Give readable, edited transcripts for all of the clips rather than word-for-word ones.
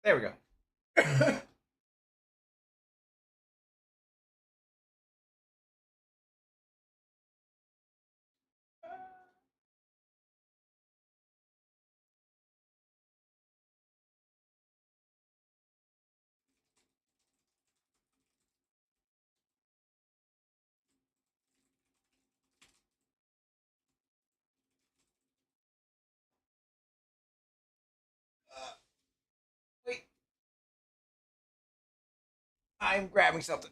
There we go. Wait, I'm grabbing something.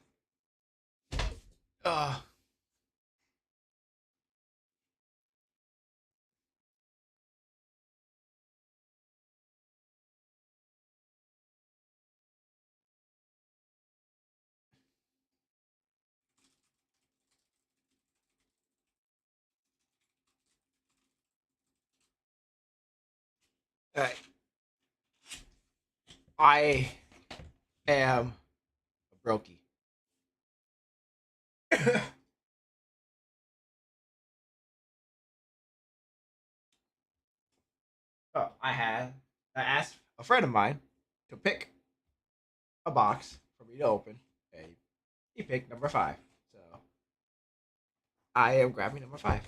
Uh, Alright. I am a brokey. I asked a friend of mine to pick a box for me to open. And he picked number 5. So I am grabbing number 5.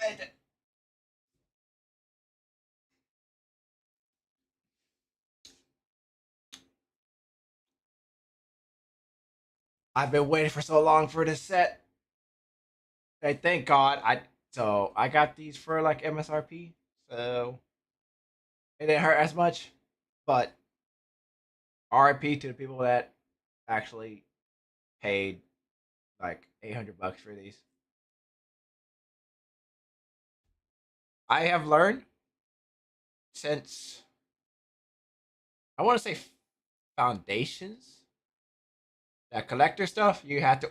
And I've been waiting for so long for this set. Hey, thank God. I got these for like MSRP, so it didn't hurt as much. But RIP to the people that actually paid like $800 for these. I have learned since I want to say foundations that collector stuff you have to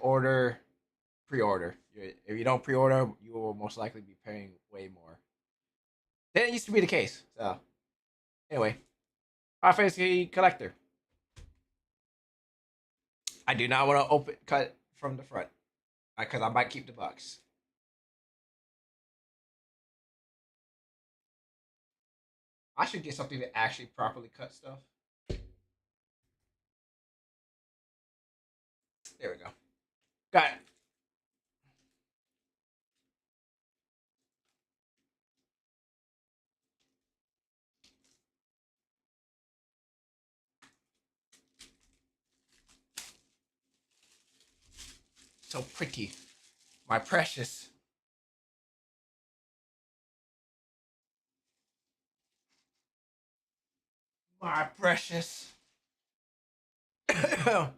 pre-order. If you don't pre-order, you will most likely be paying way more. That used to be the case. So anyway, my fantasy collector. I do not want to open cut from the front because I might keep the box. I should get something to actually properly cut stuff. There we go. Got it. So pretty. My precious. My precious. I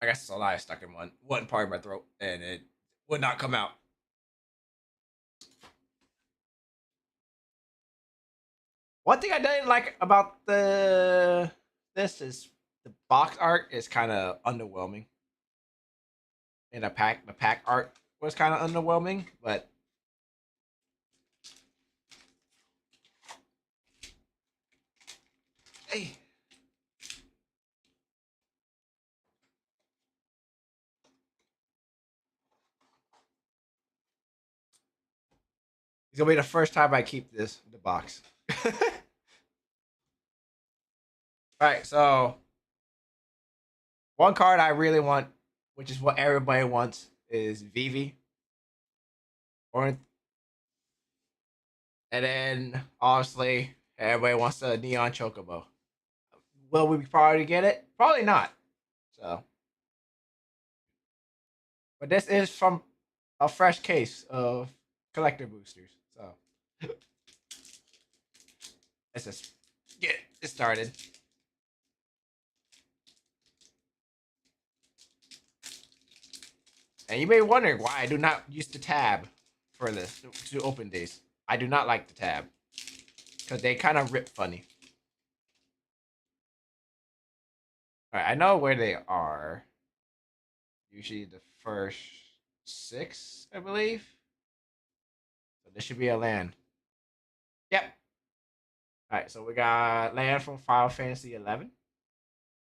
guess it's a lie stuck in one part of my throat and it would not come out. One thing I didn't like about the this is the box art is kind of underwhelming. And the pack art was kind of underwhelming, but hey, it's gonna be the first time I keep this in the box. All right, so one card I really want, which is what everybody wants, is Vivi. Or and then obviously everybody wants the Neon Chocobo. Will we probably get it? Probably not. So, but this is from a fresh case of collector boosters. So let's just get it started. And you may be wondering why I do not use the tab for this to open these. I do not like the tab because they kind of rip funny. All right, I know where they are. Usually the first 6, I believe. So this should be a land. Yep. All right, so we got land from Final Fantasy 11.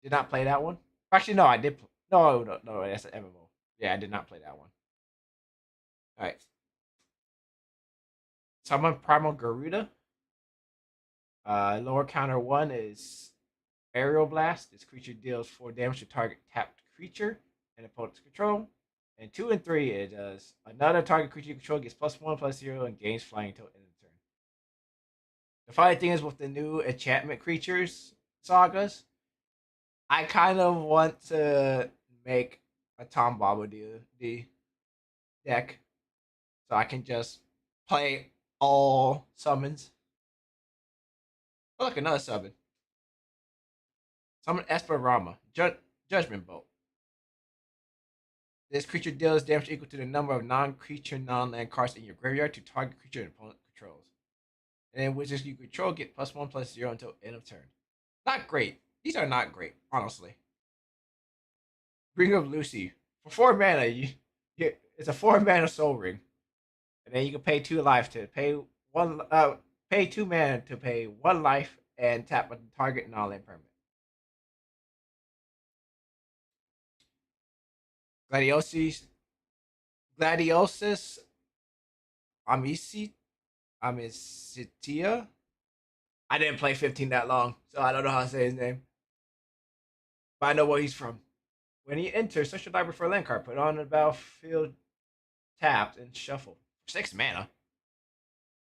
Did not play that one. Actually, no, I did. No, no, no, that's an MMO. Yeah, I did not play that one. All right. Summon Primal Garuda. Lower counter one is Aerial Blast. This creature deals 4 damage to target tapped creature and opponent's control. And 2 and 3, it does another target creature you control gets +1/+0 and gains flying until end of turn. The funny thing is with the new enchantment creatures sagas, I kind of want to make a Tom Bombadil deck so I can just play all summons. Oh, look, another summon. Summon Esperama, Judgment Bolt. This creature deals damage equal to the number of non-creature, non-land cards in your graveyard to target creature and opponent controls. And then wizards you control get +1/+0 until end of turn. Not great. These are not great, honestly. Ring of Lucy. For 4 mana, it's a 4 mana soul ring. And then you can pay 2 life to pay 2 mana to pay 1 life and tap a target non-land permanent. Gladiosis Amicitia. I didn't play 15 that long, so I don't know how to say his name. But I know where he's from. When he enters, search your library for a land card, put it on the battlefield tapped, and shuffle. 6 mana.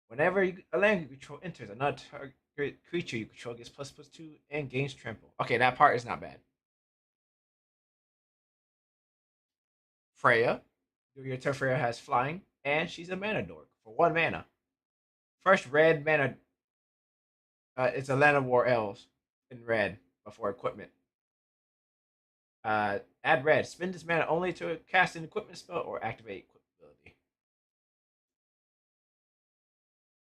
Whenever a land you control enters, another target creature you control gets ++2 and gains trample. Okay, that part is not bad. Freya. Your turn, Freya has flying, and she's a mana dork for 1 mana. First red mana. It's a Land of War Elves in red before equipment. Add red. Spend this mana only to cast an equipment spell or activate equipment ability.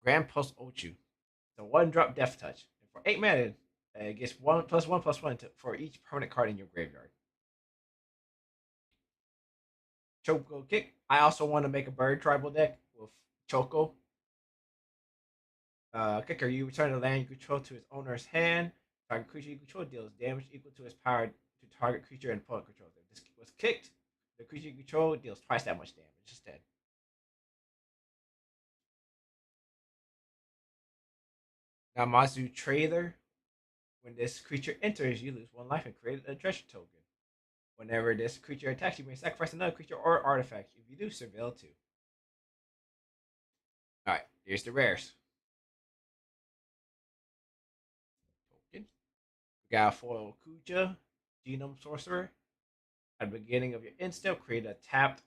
Grand Pulse Ochu. It's a 1-drop Death Touch. And for 8 mana, it gets +1/+1 for each permanent card in your graveyard. Choco Kick. I also want to make a bird tribal deck with Choco. Kicker, you return the land you control to its owner's hand. Target creature you control deals damage equal to its power to target creature and opponent controls. If this was kicked, the creature you control deals twice that much damage instead. Namazu Trailer. When this creature enters, you lose 1 life and create a treasure token. Whenever this creature attacks, you may sacrifice another creature or artifact. If you do, surveil 2. Alright, here's the rares. Token. We got a foil Kuja, Genome Sorcerer. At the beginning of your end step, create a tapped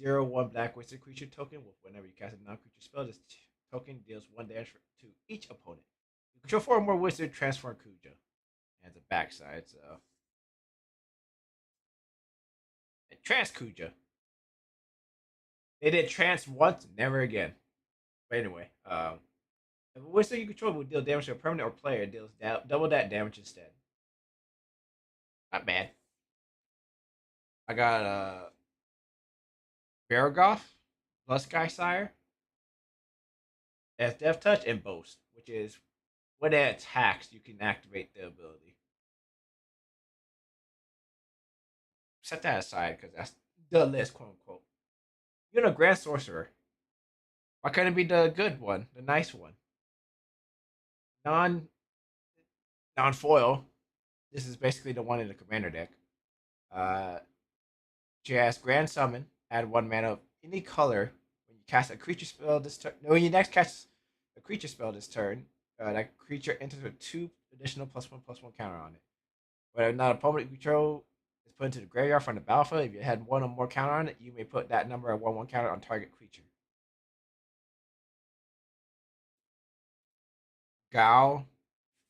0/1 Black Wizard creature token. With whenever you cast a non-creature spell, this token deals 1 damage to each opponent. You control 4 or more wizard, transform Kuja. It has a backside, so. And Trans Kuja. They did trans once, never again. But anyway, if a wizard you control will deal damage to a permanent or player, it deals double that damage instead. Not bad. I got Baragoth, Bludsky Sire, as Death Touch, and Boast, which is when it attacks, you can activate the ability. Set that aside because that's the list, quote unquote. You're a Grand Sorcerer. Why couldn't it be the good one, the nice one? Non non foil. This is basically the one in the commander deck. Uh, she has Grand Summon. Add 1 mana of any color when you cast a creature spell this turn. No, when you next cast a creature spell this turn, that creature enters with 2 additional +1/+1 counter on it. When not a opponent you control is put into the graveyard from the battlefield, if you had 1 or more counter on it, you may put that number of 1/1 counter on target creature. Gal,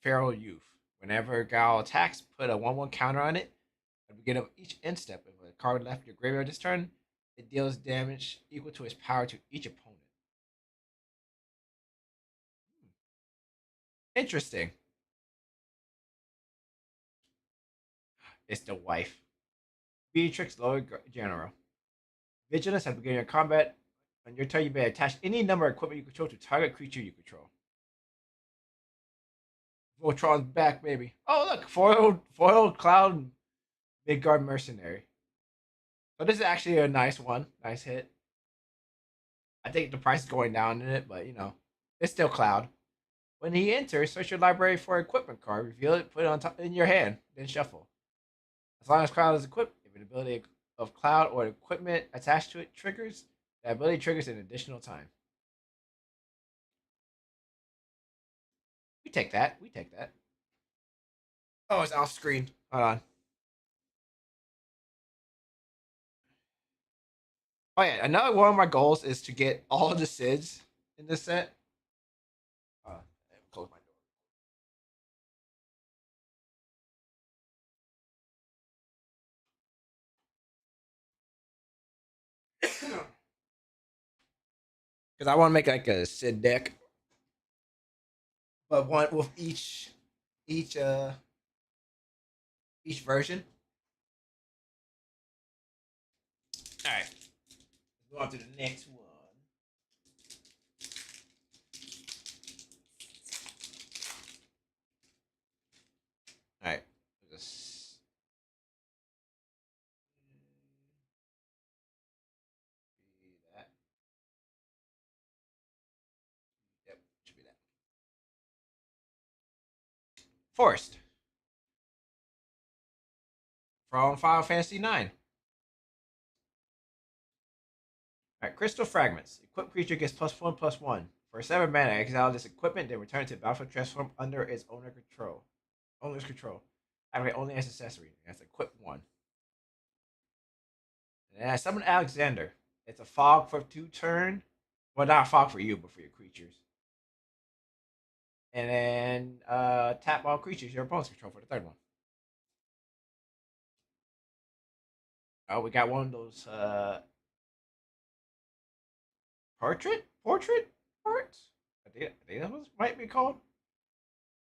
Feral Youth. Whenever Gal attacks, put a 1/1 counter on it. At the beginning of each end step, if a card left your graveyard this turn, it deals damage equal to its power to each opponent. Interesting. It's the wife. Beatrix Lord General. Vigilance at the beginning of combat. On your turn, you may attach any number of equipment you control to target creature you control. Voltron's back, baby. Oh look, foiled cloud Midgard mercenary. So this is actually a nice one, nice hit. I think the price is going down in it, but it's still cloud. When he enters, search your library for equipment card, reveal it, put it on top in your hand, then shuffle. As long as cloud is equipped, if an ability of cloud or equipment attached to it triggers, that ability triggers an additional time. We take that. We take that. Oh, it's off screen. Hold on. Oh yeah, another one of my goals is to get all the Sids in this set. Close my door. Because I want to make like a Sid deck, but one with each uh each version. All right, let's go on to the next one. All right, just that. Yep, should be that. Forest from Final Fantasy 9. All right, Crystal Fragments. Equipped creature gets +1/+1. For 7 mana, exile this equipment, then return it to the battlefield transform under its owner's control. Activate only as accessory. That's equip 1. And I summon Alexander. It's a fog for 2 turn. Well, not a fog for you, but for your creatures. And then tap all creatures your opponent's control for the 3rd one. Oh, we got one of those portrait parts. I think that was might be called.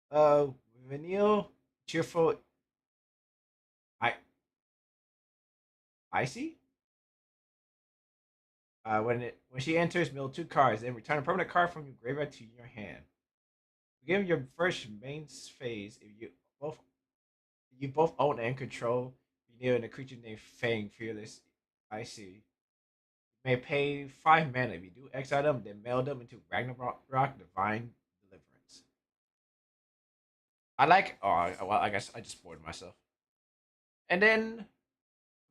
Uh, Vanille, cheerful, I icy. When she enters, mill 2 cards, then return a permanent card from your graveyard to your hand. Begin your first main phase if you both own and control Vanille and a creature named Fang Fearless Icy. May pay 5 mana. If you do exile them, then mail them into Ragnarok Divine Deliverance. I like. Oh, well, I guess I just bored myself. And then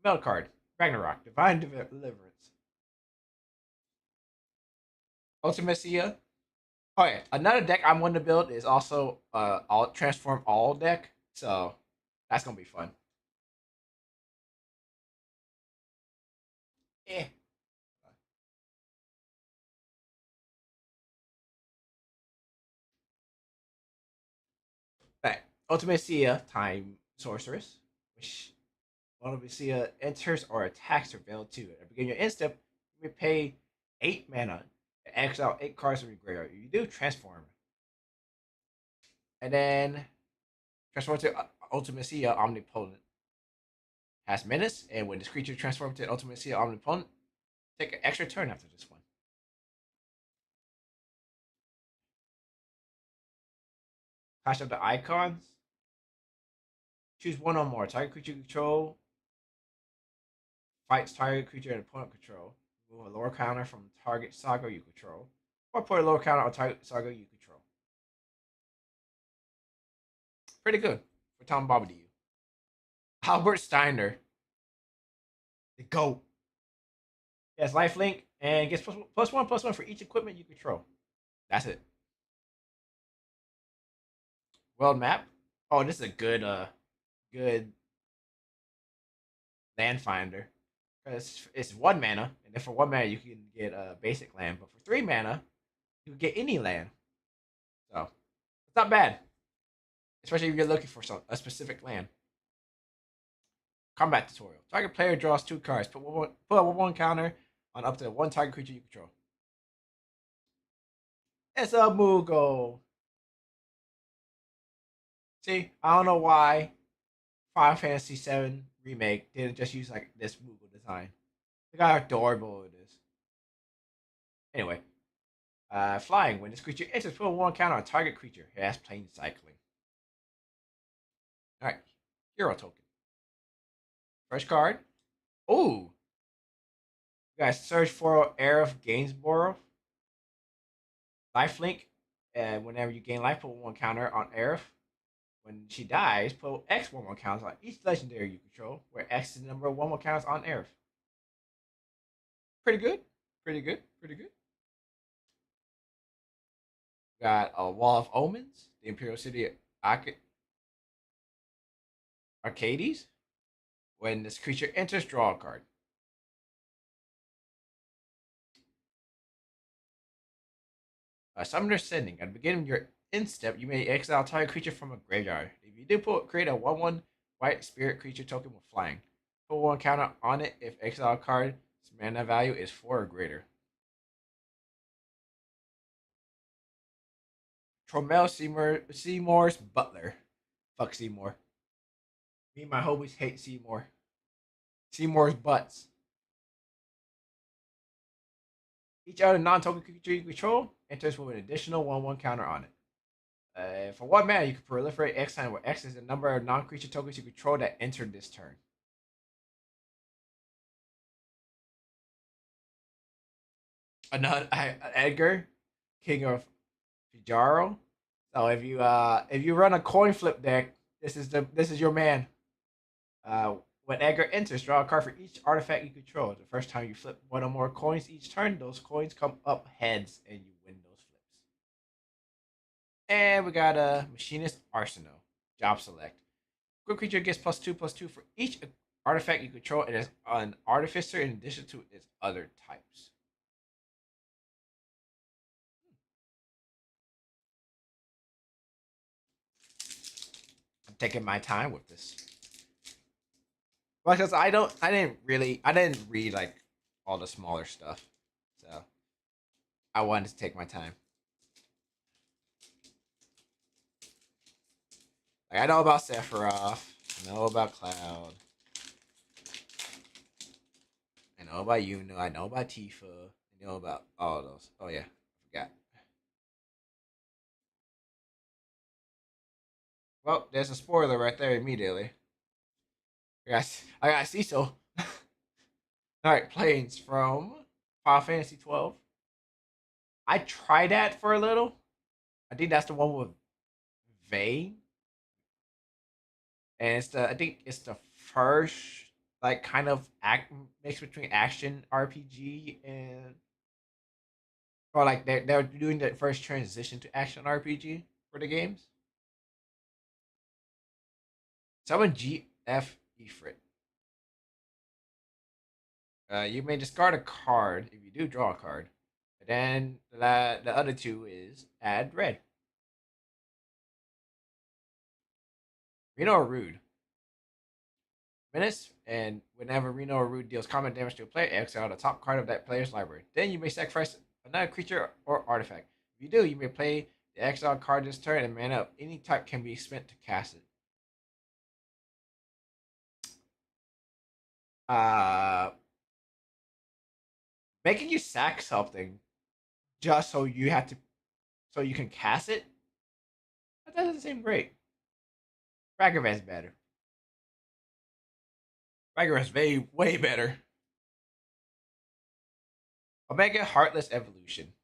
mail card Ragnarok Divine Deliverance. Ultimacia. Oh yeah, another deck I'm wanting to build is also all transform all deck. So that's gonna be fun. Yeah. Right. Ultimacia Time Sorceress, which Ultimacia enters or attacks your veil too. At the beginning of your end step, you may pay 8 mana and exile 8 cards from your graveyard. You do transform, and then transform to Ultimacia Omnipotent. Has menace, and when this creature transforms to Ultimacia Omnipotent, take an extra turn after this one. Clash of the Icons. Choose one or more. Target creature you control fights target creature and opponent control. Remove a lower counter from target saga you control, or put a lower counter on target saga you control. Pretty good for Tom Bombadil. Albert Steiner, the GOAT. He has lifelink and gets +1/+1 for each equipment you control. That's it. World map. Oh, this is a good land finder. Because it's 1 mana, and then for 1 mana you can get a basic land, but for 3 mana you can get any land. So it's not bad, especially if you're looking for a specific land. Combat tutorial. Target player draws 2 cards. Put a 1 counter on up to 1 target creature you control. It's a Moogle. See, I don't know why Final Fantasy VII Remake didn't just use like this Moogle design. Look how adorable it is. Anyway, flying. When this creature enters, put a 1 counter on target creature. It has plain cycling. All right, hero token. First card. Oh, you guys search for Aerith Gainsborough lifelink, and whenever you gain life, put one counter on Aerith. When she dies, put X one counters on each legendary you control, where X is the number of one counters on Aerith. Pretty good. Pretty good. Pretty good. Got a Wall of Omens, the Imperial City Arcades. When this creature enters, draw a card. Summoner Sending. At the beginning of your end step, you may exile a target creature from a graveyard. If you do, create a 1/1 white spirit creature token with flying. Put one counter on it if exile card's mana value is 4 or greater. Tromel Seymour's Butler. Fuck Seymour. Me and my homies hate Seymour. Seymour's butts. Each other non-token creature you control enters with an additional 1/1 counter on it. For 1 mana, you can proliferate X time, where X is the number of non-creature tokens you control that entered this turn. Another Edgar, King of Fijaro. So if you run a coin flip deck, this is your man. When Edgar enters, draw a card for each artifact you control. The first time you flip one or more coins each turn, those coins come up heads and you win those flips. And we got a Machinist Arsenal. Job select. Good creature gets +2/+2 for each artifact you control, and is an artificer in addition to its other types. I'm taking my time with this. Because I didn't read like all the smaller stuff. So I wanted to take my time. Like I know about Sephiroth, I know about Cloud, I know about Yuno, I know about Tifa, I know about all of those. Oh yeah, I forgot. Well, there's a spoiler right there immediately. I got Cecil. All right, planes from Final Fantasy 12. I tried that for a little. I think that's the one with Vayne, and I think it's the first like kind of act mix between action RPG and or like they're doing the first transition to action RPG for the games. Summon GF Ifrit. You may discard a card if you do draw a card. And then the other two is add red. Reno or Rude. Menace, and whenever Reno or Rude deals combat damage to a player, exile the top card of that player's library. Then you may sacrifice another creature or artifact. If you do, you may play the exile card this turn, and mana of any type can be spent to cast it. Uh, Making you sack something just so you can cast it. That doesn't seem great. Ragavan's better. Ragavan's way better. Omega Heartless Evolution.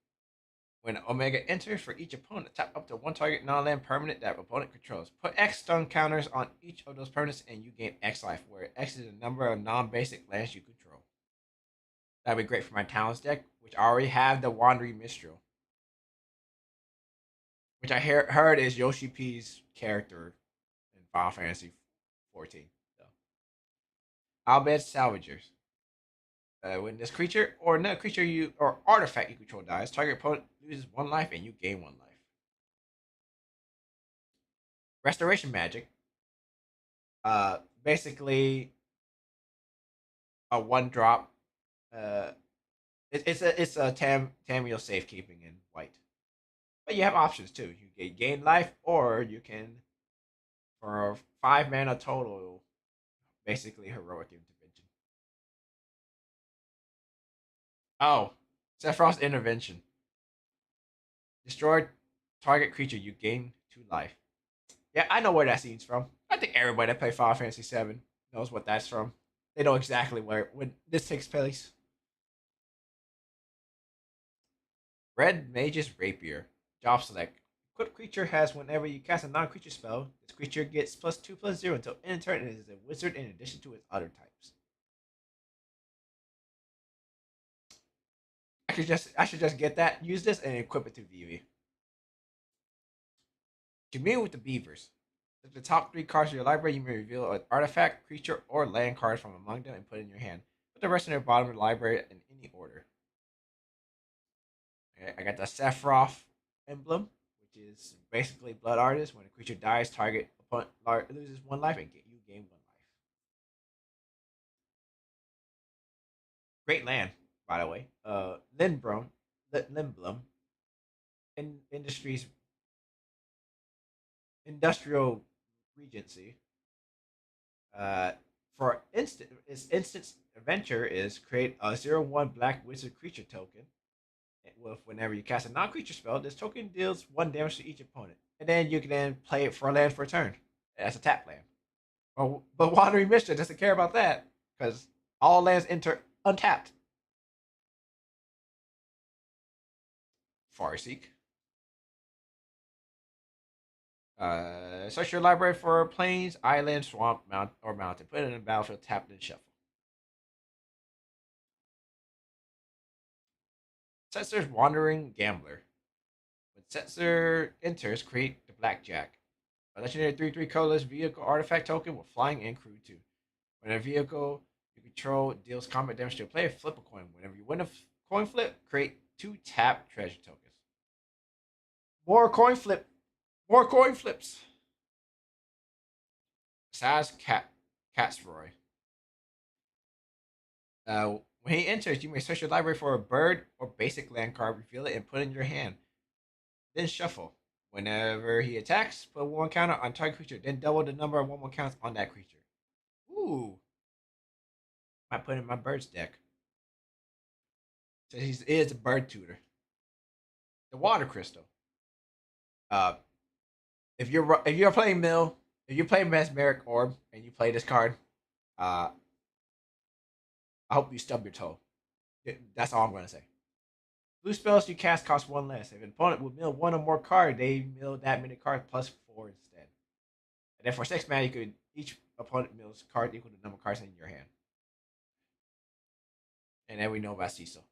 When Omega enters, for each opponent, tap up to one target non-land permanent that opponent controls. Put X stun counters on each of those permanents, and you gain X life, where X is the number of non-basic lands you control. That'd be great for my Talons deck, which I already have the Wandering Mistral, which I heard is Yoshi P's character in Final Fantasy 14. So, Albed Salvagers. When this creature or another creature you or artifact you control dies, target opponent loses 1 life and you gain 1 life. Restoration magic. Basically a 1 drop. Uh, it's a Tamio safekeeping in white, but you have options too. You can gain life, or you can for 5 mana total, basically heroic intervention. Oh, Sephiroth's intervention. Destroy target creature, you gain 2 life. Yeah, I know where that scene's from. I think everybody that play Final Fantasy VII knows what that's from. They know exactly where when this takes place. Red Mage's Rapier. Job select. Equipped creature has whenever you cast a non-creature spell, this creature gets +2/+0 until end turn and is a wizard in addition to its other types. I should just get that, use this, and equip it to Vivi. Commune with the Beavers. If the top 3 cards of your library, you may reveal an artifact, creature, or land card from among them and put it in your hand. Put the rest in the bottom of the library in any order. Okay, I got the Sephiroth emblem, which is basically Blood Artist. When a creature dies, target opponent loses 1 life and you gain 1 life. Great land, by the way. Lindblom, Industrial Regency. Uh, for instance adventure is create a 0/1 black wizard creature token. With whenever you cast a non-creature spell, this token deals 1 damage to each opponent, and then you can then play it for a land for a turn as a tap land. But Wandering Mischief doesn't care about that because all lands enter untapped. Farseek. Search your library for plains, island, swamp, mountain. Put it in the battlefield, tap, then shuffle. Setzer's Wandering Gambler. When Setzer enters, create the Blackjack. A legendary 3/3 colorless vehicle artifact token with flying and crew 2. When a vehicle you control deals combat damage to a player, flip a coin. Whenever you win a coin flip, create 2 tap treasure tokens. More coin flip. More coin flips. Saz Catsroy. When he enters, you may search your library for a bird or basic land card, reveal it, and put it in your hand. Then shuffle. Whenever he attacks, put 1 counter on target creature, then double the number of 1/1 counts on that creature. Ooh. Might put in my bird's deck. So he is a bird tutor. The water crystal. Uh, if you're playing Mill, if you play Mesmeric Orb and you play this card, uh, I hope you stub your toe. That's all I'm gonna say. Blue spells you cast cost 1 less. If an opponent will mill 1 or more cards, they mill that many cards +4 instead. And then for 6 mana, you could each opponent mills card equal to the number of cards in your hand. And then we know about Cecil.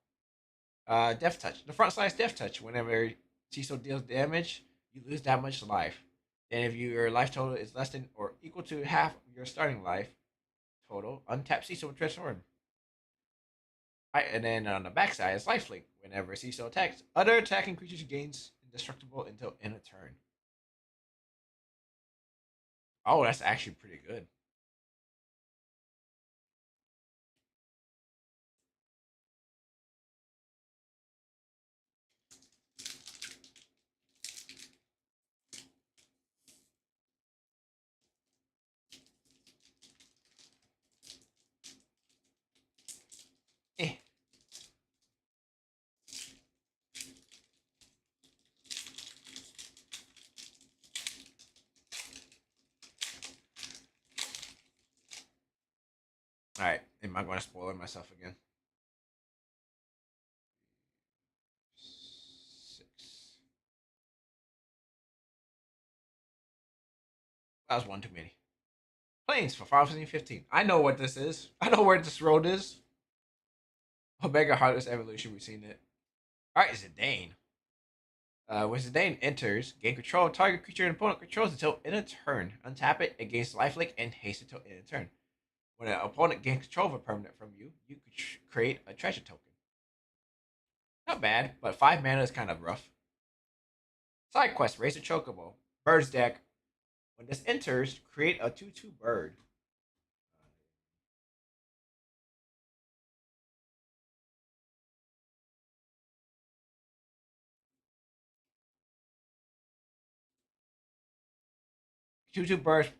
Death Touch. The front side is Death Touch. Whenever Cecil deals damage, you lose that much life. Then if your life total is less than or equal to half your starting life total, untap Cecil with Transform. Right, and then on the backside is Lifelink. Whenever Cecil attacks, other attacking creatures gains indestructible until end of turn. Oh, that's actually pretty good. Eh. All right, am I going to spoil myself again? 6. That was 1 too many. Planes for 515. I know what this is. I know where this road is. Omega Heartless Evolution, we've seen it. Alright, Zidane. When Zidane enters, gain control of target creature and opponent controls until end of turn. Untap it against lifelink and haste until end of turn. When an opponent gains control of a permanent from you, you could create a treasure token. Not bad, but 5 mana is kind of rough. Side quest, Raise a Chocobo. Bird's deck. When this enters, create a 2/2 bird. 2/2 bird,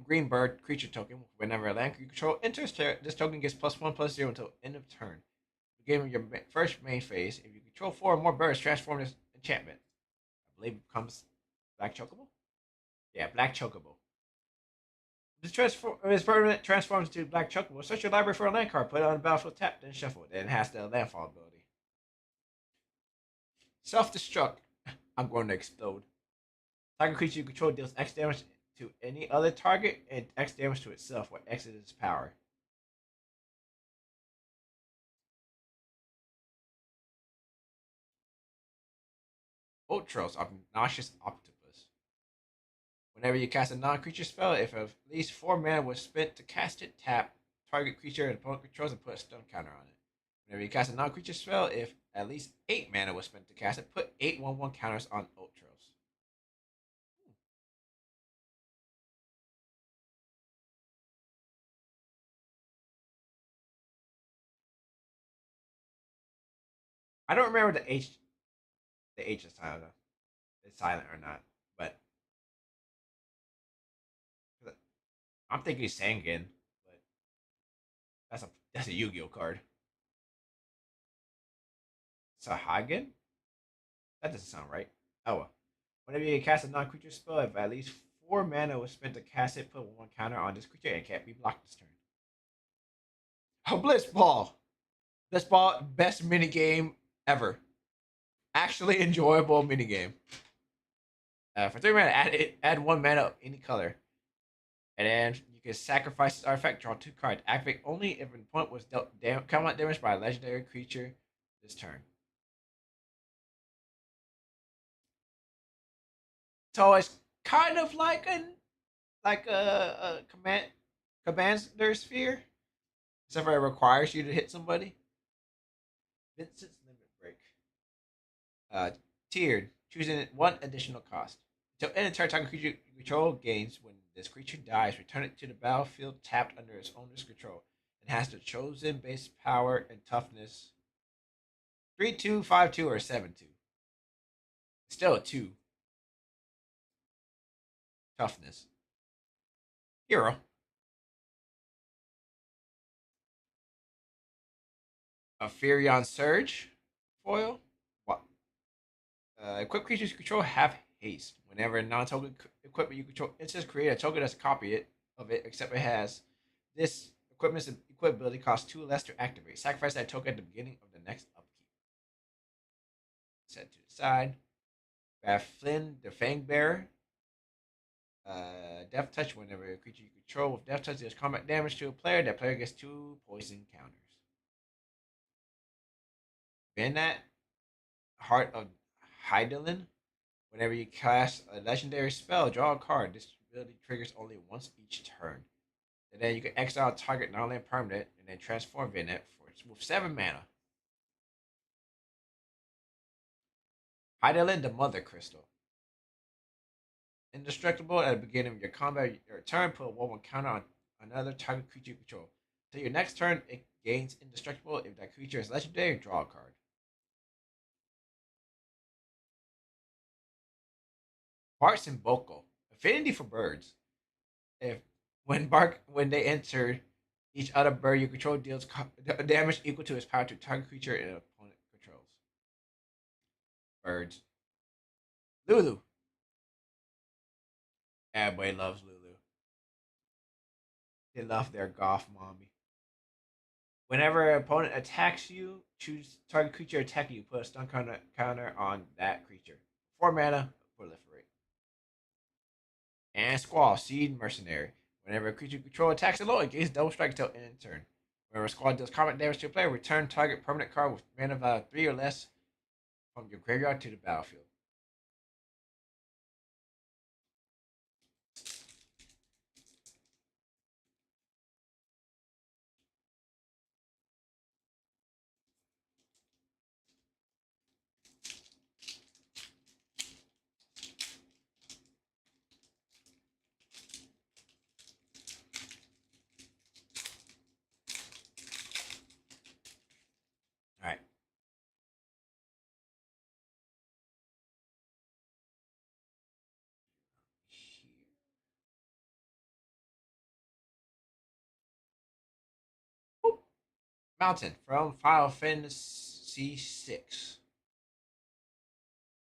green bird creature token. Whenever a land you control enters, this token gets +1/+0 until end of turn. Beginning your first main phase, if you control 4 or more birds, transform this enchantment. I believe it becomes Black Chocobo? Yeah, Black Chocobo. This permanent transforms into Black Chocobo. Search your library for a land card, put it on the battlefield, tap, then shuffle it. Then it has the landfall ability. Self destruct. I'm going to explode. Target creature you control deals X damage to any other target and X damage to itself when X is its power. Ultros, Obnoxious Octopus. Whenever you cast a non-creature spell, if at least 4 mana was spent to cast it, tap target creature and opponent controls and put a stun counter on it. Whenever you cast a non-creature spell, if at least 8 mana was spent to cast it, put 8/1/1 counters on Ultros. I don't remember the H is silent. It's silent or not, but I'm thinking Sangan, but that's a Yu-Gi-Oh card. Sahagan? That doesn't sound right. Oh well. Whenever you cast a non-creature spell, if at least 4 mana was spent to cast it, put 1 counter on this creature and can't be blocked this turn. Oh, Blitzball! Blitzball, best minigame ever. Actually enjoyable minigame. For 3 mana, add 1 mana of any color. And then you can sacrifice this artifact, draw 2 cards. Activate only if an opponent was dealt combat damage by a legendary creature this turn. So it's kind of like a commander sphere, except for it requires you to hit somebody. Vincent's Limit Break. Uh, Tiered, choosing 1 additional cost. Until end of turn, target creature you control gains. When this creature dies, return it to the battlefield tapped under its owner's control. It has the chosen base power and toughness 3/2, 5/2, or 7/2. Still a 2 toughness. Hero. A Furion Surge foil. What? Equipped creatures you control have haste. Whenever a non-token equipment you control instance, create a token that's a copy of it, except it has this equipment's equipability costs 2 less to activate. Sacrifice that token at the beginning of the next upkeep. Set to the side. We have Flynn, the Fang Bearer. Death Touch. Whenever a creature you control with Death Touch deals combat damage to a player, that player gets 2 poison counters. Benat, Heart of Hydaelyn. Whenever you cast a legendary spell, draw a card. This ability triggers only once each turn. And then you can exile target non-land permanent and then transform Venet with 7 mana. Hydaelyn, the Mother Crystal. Indestructible at the beginning of your combat your turn, put a 1/1 counter on another target creature you control. Until your next turn, it gains indestructible. If that creature is legendary, draw a card. Barks and Boko. Affinity for birds. If when they enter, each other bird you control deals damage equal to its power to target creature and opponent controls. Birds. Lulu. Everybody loves Lulu. They love their goth mommy. Whenever an opponent attacks you, choose target creature attacking you. Put a stun counter on that creature. 4 mana, proliferate. And Squall, Seed Mercenary. Whenever a creature you control attacks alone, it gains double strike until end of turn. Whenever a squad deals combat damage to a player, return target permanent card with mana value 3 or less from your graveyard to the battlefield. All right. Mountain from Final Fantasy VI.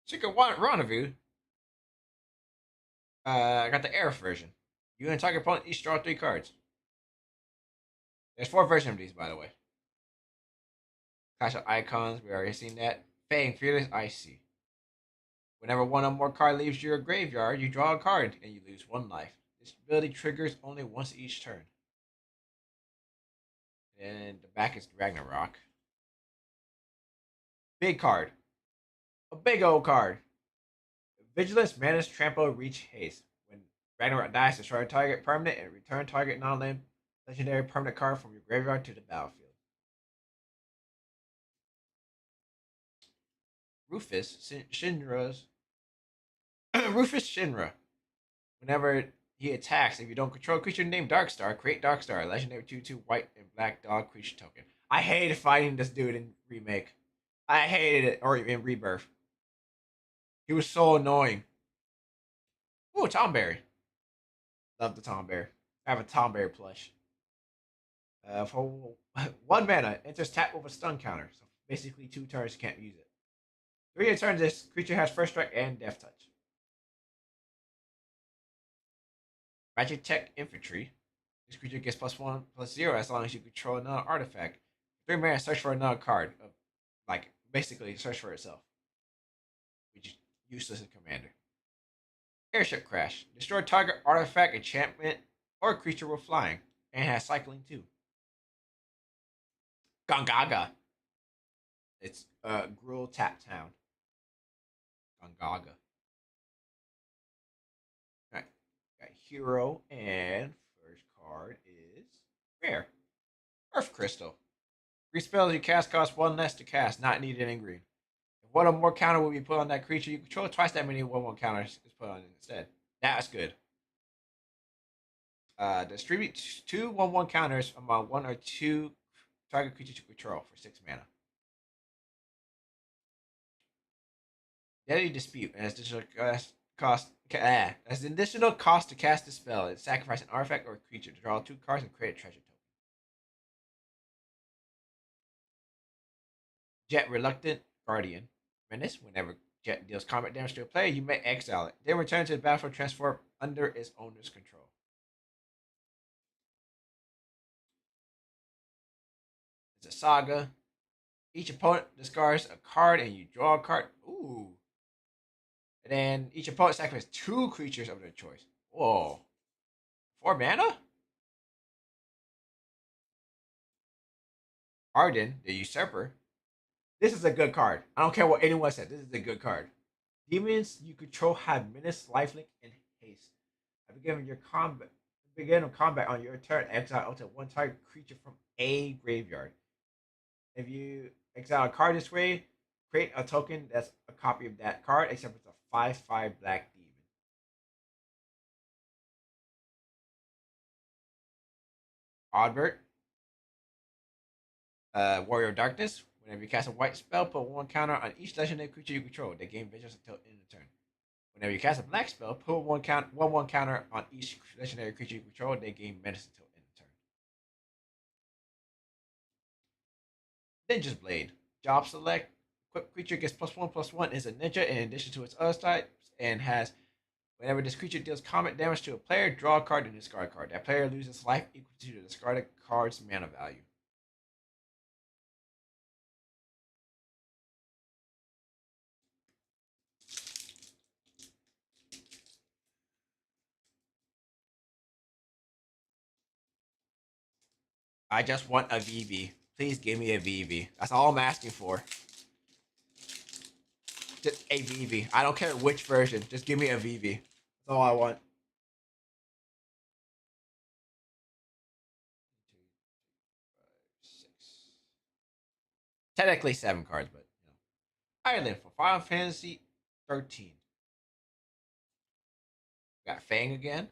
Secret Rendezvous. I got the Air version. You and target opponent each draw 3 cards. There's 4 versions of these, by the way. Clash of Icons, we already seen that. Fang, Fearless, Icy. Whenever one or more card leaves your graveyard, you draw a card and you lose 1 life. This ability triggers only once each turn. And the back is Ragnarok. Big card. A big old card. Vigilance, Manus, Trample, Reach, Haste. When Ragnarok dies, destroy a target permanent and return target non-land legendary permanent card from your graveyard to the battlefield. Rufus Shinra's Rufus Shinra. Whenever he attacks, if you don't control a creature named Darkstar, create Darkstar, a legendary 2/2 white and black dog creature token. I hated fighting this dude in Remake. I hated it, or in Rebirth. He was so annoying. Ooh, Tomberry. Love the Tomberry. I have a Tomberry plush. For 1 mana, enters tap with a stun counter. So basically 2 turns, you can't use it. 3 turns, this creature has first strike and death touch. Magic Tech Infantry. This creature gets +1/+0 as long as you control another artifact. 3 mana, search for another card. Like, basically, search for itself. Which is useless in Commander. Airship Crash. Destroy target artifact, enchantment, or creature with flying. And has cycling too. Gongaga. It's Gruul Tap Town. Gongaga. Alright. Got Hero, and first card is Rare. Earth Crystal. 3 spells you cast cost 1 less to cast, not needed in green. If 1 or more counter will be put on that creature you control, twice that many 1/1 counters is put on it instead. That's good. Distribute 2 1/1 counters among 1 or 2 target creatures you control for 6 mana. Deadly Dispute as additional as an additional cost to cast the spell. It sacrifice an artifact or a creature to draw 2 cards and create a treasure token. Jet Reluctant Guardian. Menace. Whenever Jet deals combat damage to a player, you may exile it. Then return to the battlefield transform under its owner's control. It's a saga. Each opponent discards a card and you draw a card. Ooh. And then each opponent sacrifices 2 creatures of their choice. Whoa. 4 mana? Arden, the Usurper. This is a good card. I don't care what anyone said. This is a good card. Demons you control have menace, lifelink, and haste. At the beginning of combat on your turn, exile up to 1 target creature from a graveyard. If you exile a card this way, create a token that's a copy of that card, except it's a 5/5 black demon. Oddbert, Warrior of Darkness. Whenever you cast a white spell, put 1 counter on each legendary creature you control. They gain vigilance until end of turn. Whenever you cast a black spell, put 1/1 counter on each legendary creature you control. They gain menace until end of turn. Ninja's Blade. Job select. Equipped creature gets +1/+1 is a ninja in addition to its other types and has whenever this creature deals combat damage to a player, draw a card and discard a card. That player loses life equal to the discarded card's mana value. I just want a VV. Please give me a VV. That's all I'm asking for. Just a VV. I don't care which version. Just give me a VV. That's all I want. Technically 7 cards, but you know. Ireland for Final Fantasy 13. Got Fang again.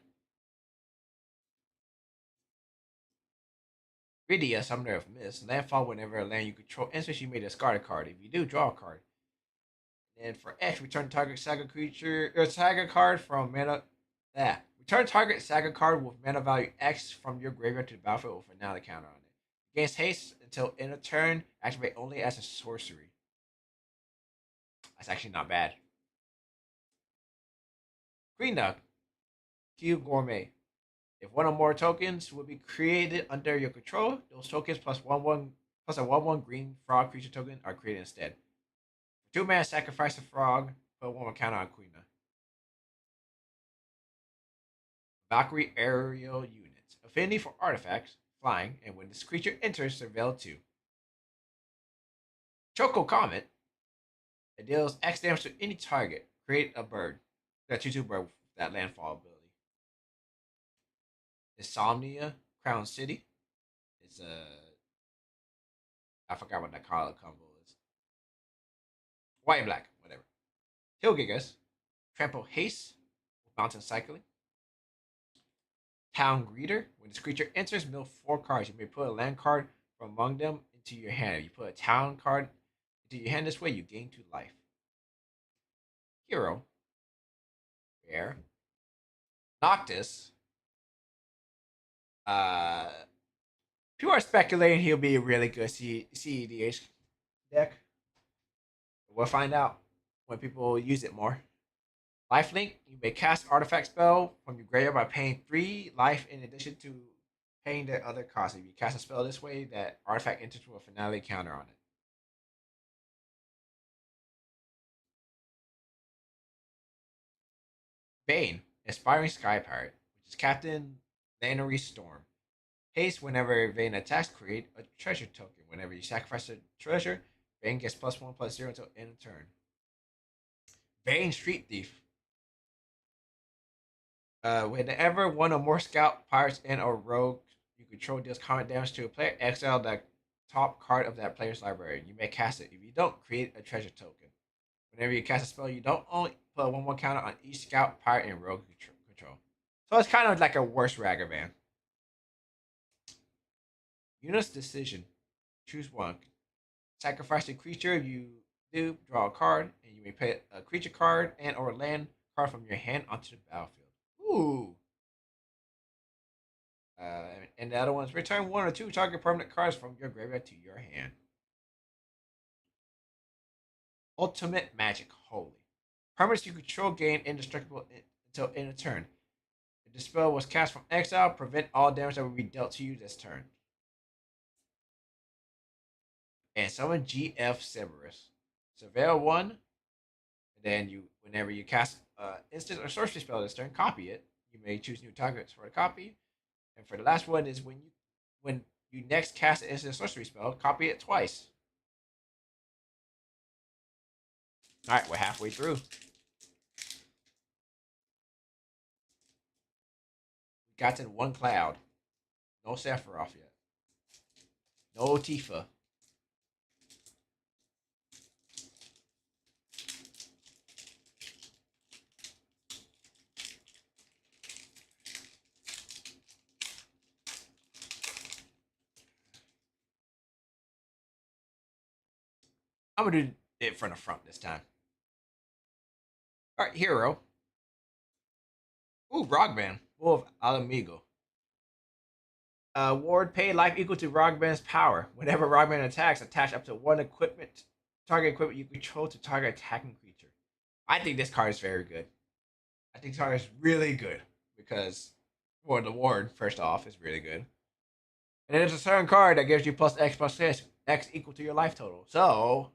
Really, a summoner of Mist. Landfall whenever a land you control enters, you may discard a card. If you do, draw a card. And for X, return target saga creature or saga card from mana. Return target saga card with mana value X from your graveyard to the battlefield with a finale counter on it. Gains haste until end of turn. Activate only as a sorcery. That's actually not bad. Green Duck. Q Gourmet. If one or more tokens will be created under your control, those tokens plus a 1/1 green frog creature token are created instead. For 2 mana, sacrifice a frog, put 1/1 counter on Queen. Valkyrie aerial units. Affinity for artifacts, flying, and when this creature enters, surveil 2. Choco Comet. It deals X damage to any target. Create a bird. That 2/2 bird with that landfall ability. Insomnia, Crown City. It's a. I forgot what that color combo is. White and black, whatever. Tilgigas, Trample Haste, Mountain Cycling. Town Greeter. When this creature enters, mill 4 cards. You may put a land card from among them into your hand. If you put a town card into your hand this way, you gain 2 life. Hero. Rare. Noctis. Uh, People are speculating he'll be a really good CEDH deck. We'll find out when people use it more. Lifelink, you may cast artifact spell from your graveyard by paying 3 life in addition to paying the other cost. If you cast a spell this way, that artifact enters with a finale counter on it. Bane, Aspiring Sky Pirate, which is Captain Lannery Storm. Haste, whenever Vayne attacks, create a treasure token. Whenever you sacrifice a treasure, Vayne gets +1/+0 until end of turn. Vayne Street Thief. Whenever one or more scout, pirates, and or rogue you control deals combat damage to a player, exile the top card of that player's library. You may cast it. If you don't, create a treasure token. Whenever you cast a spell, you don't only put a 1/1 counter on each scout, pirate, and rogue control. So it's kind of like a worse Ragavan. Unit's decision. Choose one. Sacrifice a creature. You do draw a card, and you may play a creature card and or land card from your hand onto the battlefield. Ooh. And the other one's return 1 or 2 target permanent cards from your graveyard to your hand. Ultimate Magic Holy. Permanents you control gain indestructible until end of turn. If the spell was cast from exile, prevent all damage that will be dealt to you this turn. And summon GF Cerberus. Surveil 1, and then whenever you cast instant or sorcery spell this turn, copy it. You may choose new targets for the copy. And for the last one is when you next cast an instant sorcery spell, copy it twice. All right, we're halfway through. We got to 1 cloud. No Sephiroth yet. No Tifa. I'm gonna do it from the front this time. All right, hero. Ooh, Rockman. Wolf Alamigo. Ward pay life equal to Rockman's power. Whenever Rockman attacks, attach up to 1 target equipment you control to target attacking creature. I think this card is very good. I think this card is really good because, well, the ward first off is really good, and then there's a certain card that gives you +X equal to your life total. So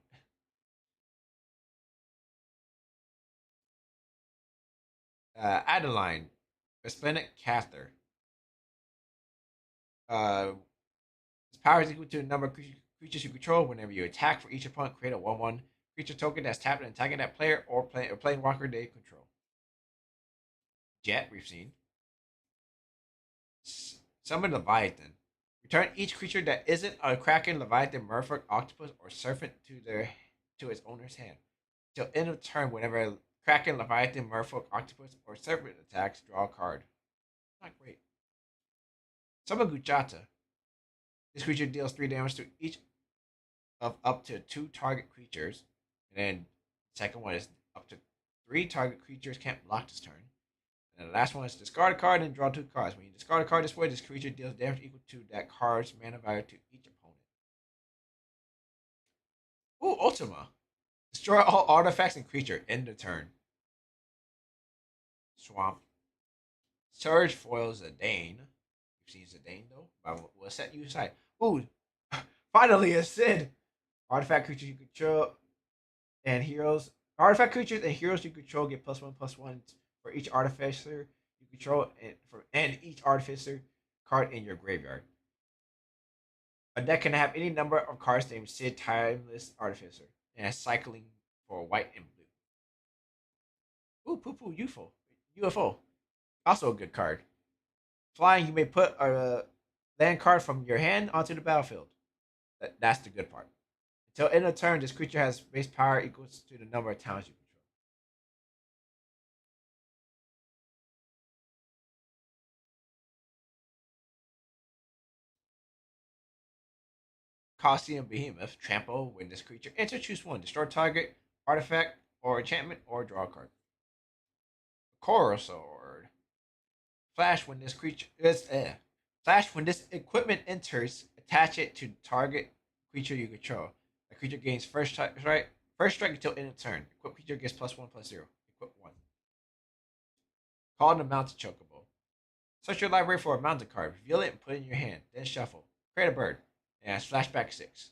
Adeline, Resplendent Caster. Its power is equal to the number of creatures you control. Whenever you attack for each opponent, create a 1/1 creature token that's tapped and attacking that player or playing walker they control. Jet, we've seen. Summon Leviathan. Return each creature that isn't a Kraken, Leviathan, Merfolk, Octopus, or Serpent to its owner's hand. Till end of turn, whenever Kraken, Leviathan, Merfolk, Octopus, or Serpent attacks, draw a card. Not great. Summon Guchata. This creature deals 3 damage to each of up to 2 target creatures. And then the second one is up to 3 target creatures can't block this turn. And the last one is discard a card and draw 2 cards. When you discard a card this way, this creature deals damage equal to that card's mana value to each opponent. Ooh, Ultima. Destroy all artifacts and creature. End the turn. Swamp. Surge foils Zidane. You've seen Zidane though. But we'll set you aside. Ooh, finally a Sid. Artifact creatures you control and heroes. Artifact creatures and heroes you control get +1/+1 for each artificer you control, and each artificer card in your graveyard. A deck can have any number of cards named Sid Timeless Artificer and has cycling for white and blue. Ooh, poo poo, UFO. Also a good card. Flying, you may put a land card from your hand onto the battlefield. That's the good part. Until end of turn, this creature has base power equals to the number of towns you control. Coliseum Behemoth, trample. When this creature enters, choose one. Destroy target, artifact, or enchantment, or draw a card. Coral Sword. Flash when this creature is Flash when this equipment enters, attach it to target creature you control. The creature gains first strike until end of turn. Equip creature gets +1/+0. Equip one. Call the mountain chocobo. Search your library for a mountain card. Reveal it and put it in your hand. Then shuffle. Create a bird. And flashback 6.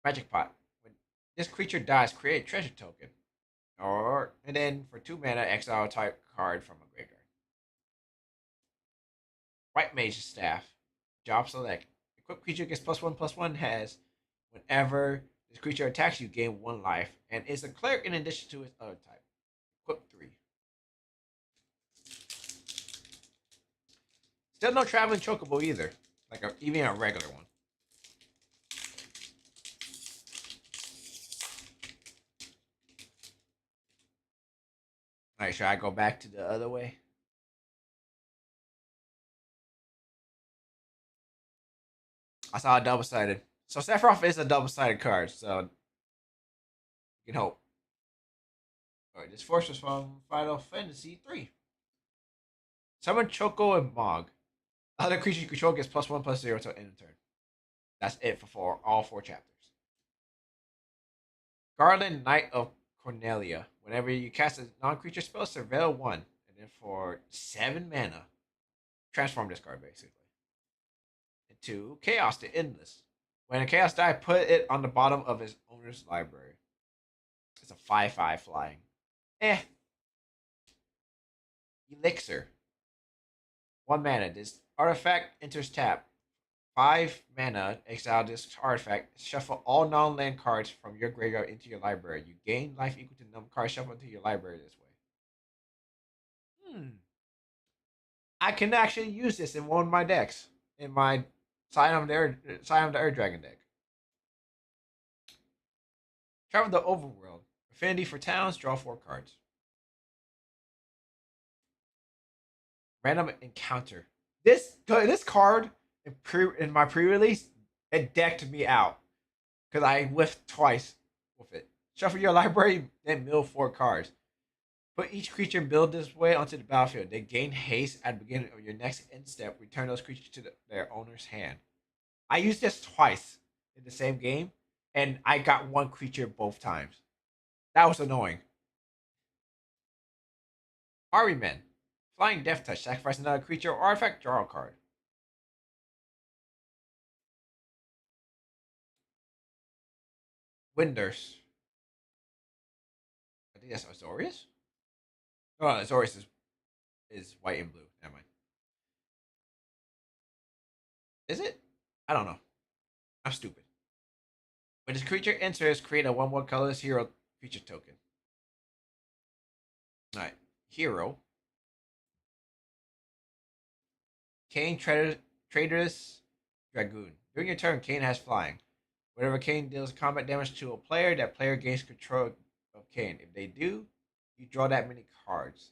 Magic pot. When this creature dies, create a treasure token. And then for 2 mana, exile a type card from a graveyard. White Mage Staff. Job select. Equip creature gets +1/+1 has whenever this creature attacks you, gain 1 life, and is a cleric in addition to its other type. Equip 3. Still no traveling chocobo either. Even a regular one. Alright, should I go back to the other way? I saw a double sided. So Sephiroth is a double sided card, so you can hope. Alright, this force was from Final Fantasy 3. Summon Choco and Mog. Other creature you control gets +1/+0 until end of turn. That's it for all 4 chapters. Garland, Knight of Cornelia. Whenever you cast a non-creature spell, surveil 1. And then for 7 mana, transform this card basically. Into Chaos the Endless. When a Chaos die, put it on the bottom of his owner's library. It's a 5/5 flying. Elixir. 1 mana. This artifact enters tap. 5 mana, exile this artifact. Shuffle all non-land cards from your graveyard into your library. You gain life equal to the number of cards shuffled into your library this way. I can actually use this in one of my decks. In my Sign of the Earth Dragon deck. Travel the Overworld. Affinity for towns, draw 4 cards. Random encounter. This card in my pre-release, it decked me out because I whiffed twice with it. Shuffle your library, then mill 4 cards. Put each creature build this way onto the battlefield. They gain haste at the beginning of your next end step. Return those creatures to their owner's hand. I used this twice in the same game, and I got 1 creature both times. That was annoying. Army Men. Flying Death Touch. Sacrifice another creature or artifact, draw a card. Winders. I think that's Azorius. Oh, no, Azorius is white and blue. Never mind. Is it? I don't know. I'm stupid. When this creature enters, create a 1/1 colorless hero creature token. Alright. Hero. Kane Traitorous Dragoon. During your turn, Kane has flying. Whenever Kane deals combat damage to a player, that player gains control of Kane. If they do, you draw that many cards.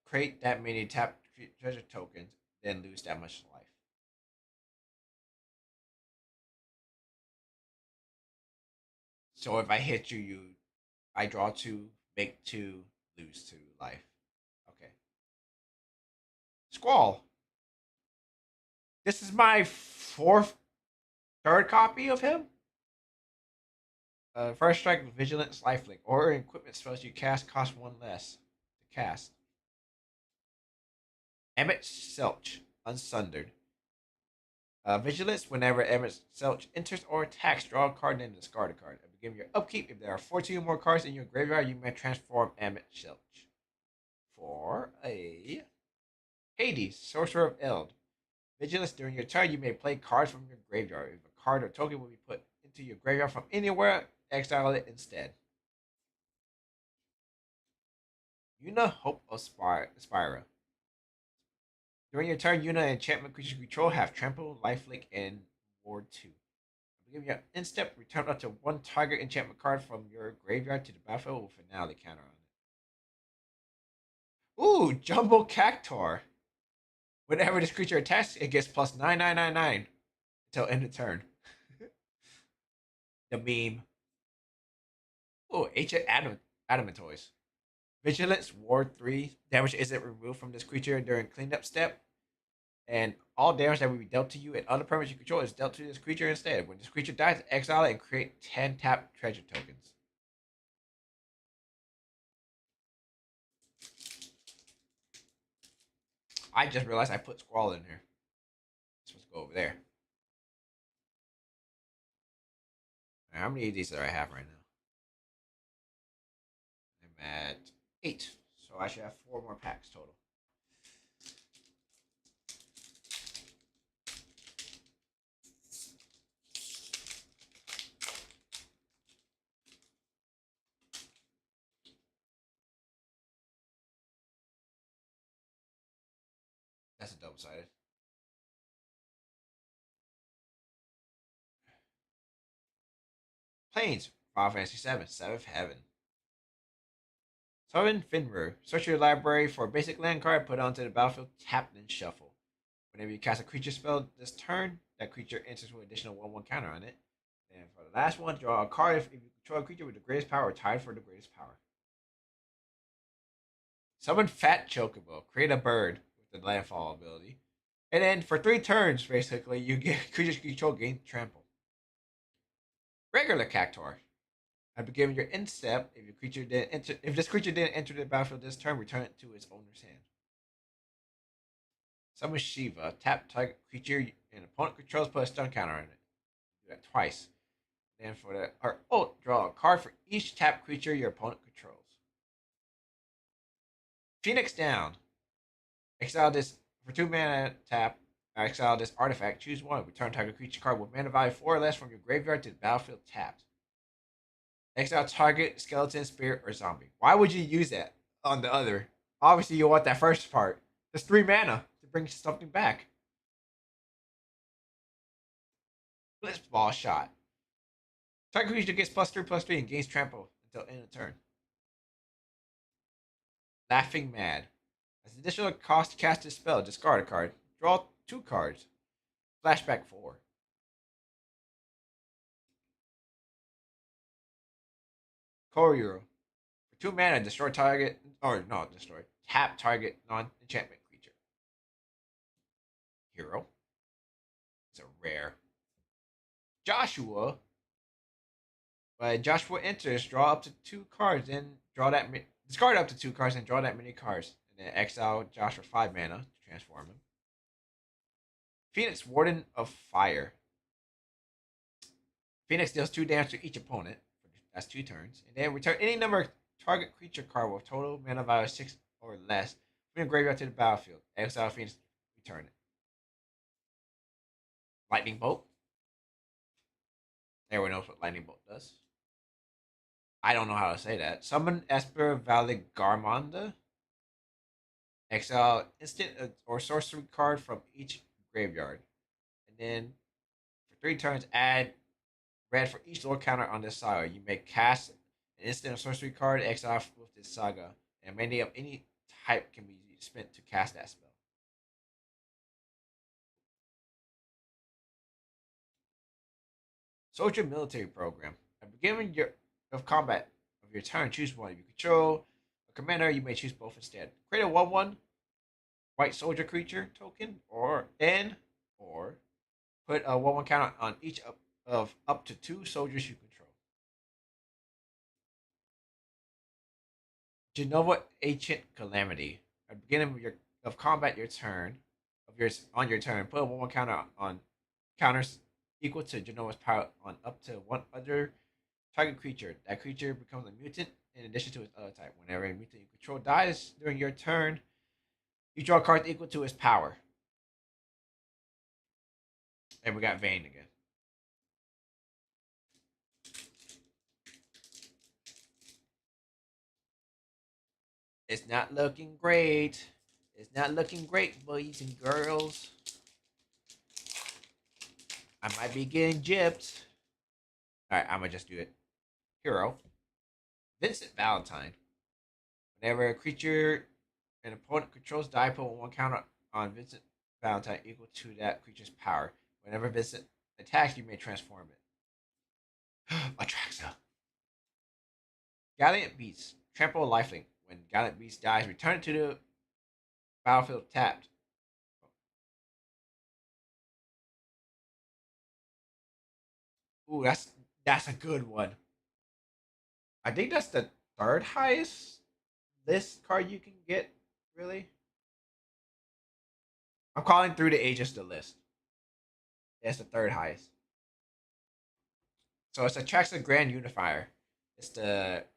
Create that many tap treasure tokens, then lose that much life. So if I hit you, I draw 2, make 2, lose 2 life. Okay. Squall. This is my 4th third copy of him. First strike with Vigilance, Lifelink, or equipment spells you cast cost one less to cast. Emmett Selch, Unsundered. Vigilance, whenever Emmett Selch enters or attacks, draw a card and discard a card. At the beginning of your upkeep, if there are 14 or more cards in your graveyard, you may transform Emmett Selch. For a Hades, Sorcerer of Eld. Vigilance, during your turn, you may play cards from your graveyard. If a card or token will be put into your graveyard from anywhere, exile it instead. Yuna, Hope of Spira. During your turn, Yuna and enchantment creatures you control have Trample, Lifelink, and Ward 2. Give you an instep, return up to one target enchantment card from your graveyard to the battlefield with finale counter on it. Ooh, Jumbo Cactuar. Whenever this creature attacks, it gets plus 9999 until end of turn. The meme. Ooh, Ancient Adamantoise. Vigilance, Ward 3. Damage isn't removed from this creature during cleanup step. And all damage that will be dealt to you and other permanents you control is dealt to this creature instead. When this creature dies, exile it and create 10 tap treasure tokens. I just realized I put Squall in here. It's supposed to go over there. Right, how many of these do I have right now? I'm at 8. So I should have 4 more packs total. That's a double-sided. Planes. Final Fantasy 7. 7th Heaven. Summon Finru. Search your library for a basic land card, put it onto the battlefield, tap, then shuffle. Whenever you cast a creature spell this turn, that creature enters with an additional 1/1 counter on it. And for the last one, draw a card if you control a creature with the greatest power or tied for the greatest power. Summon Fat Chocobo. Create a bird with the landfall ability. And then for 3 turns, basically, you get creatures you control gain trample. Regular Cactuar. At the beginning of your end step, if this creature didn't enter the battlefield this turn, return it to its owner's hand. Summon Shiva. Tap target creature and opponent controls, put a stun counter on it. Do that twice. Then for the ult, draw a card for each tap creature your opponent controls. Phoenix Down. Exile this for 2 mana tap. Exile this artifact. Choose one. Return target creature card with mana value 4 or less from your graveyard to the battlefield tapped. Exile target skeleton, spirit, or zombie. Why would you use that on the other? Obviously, you want that first part. There's 3 mana to bring something back. Blitzball Shot. Target creature gets +3/+3 and gains trample until end of turn. Laughing Mad. As additional cost to cast this spell, discard a card. Draw 2 cards. Flashback 4. Koryuro. For 2 mana, destroy target. Or no, destroy. Tap target non-enchantment creature. Hero. It's a rare. Joshua. When Joshua enters, draw up to 2 cards, then discard up to 2 cards and draw that many cards. And then exile Josh for 5 mana to transform him. Phoenix Warden of Fire. Phoenix deals 2 damage to each opponent. That's 2 turns. And then return any number of target creature card with total mana value 6 or less from your graveyard to the battlefield. Exile Phoenix, return it. Lightning Bolt. Everyone knows what Lightning Bolt does. I don't know how to say that. Summon Esper Valley Garmonda. Exile instant or sorcery card from each graveyard. And then for 3 turns, add red for each lore counter on this saga. You may cast an instant or sorcery card, exile with this saga. And many of any type can be spent to cast that spell. Soldier Military Program. At the beginning of combat of your turn, choose one. If you control a commander, you may choose both instead. Create a 1/1 white soldier creature token, or Put a 1/1 counter on each of up to 2 soldiers you control. Genova Ancient Calamity. At the beginning of combat, your turn of yours on your turn, put a 1/1 counter on counters equal to Genova's power on up to one other target creature. That creature becomes a mutant in addition to its other type. Whenever a mutant you control dies during your turn, you draw cards equal to its power. And we got Vayne again. It's not looking great. It's not looking great, boys and girls. I might be getting gypped. Alright, I'm gonna just do it. Hero. Vincent Valentine. Whenever a creature an opponent controls die, put 1 counter on Vincent Valentine equal to that creature's power. Whenever Vincent attacks, you may transform it. Atraxa. Gallant Beast. Trample a lifelink. When Gallant Beast dies, return it to the battlefield tapped. Ooh, that's a good one. I think that's the third highest list card you can get, really. I'm calling through the ages the list. That's the third highest. So it's Atraxa Grand Unifier. It's the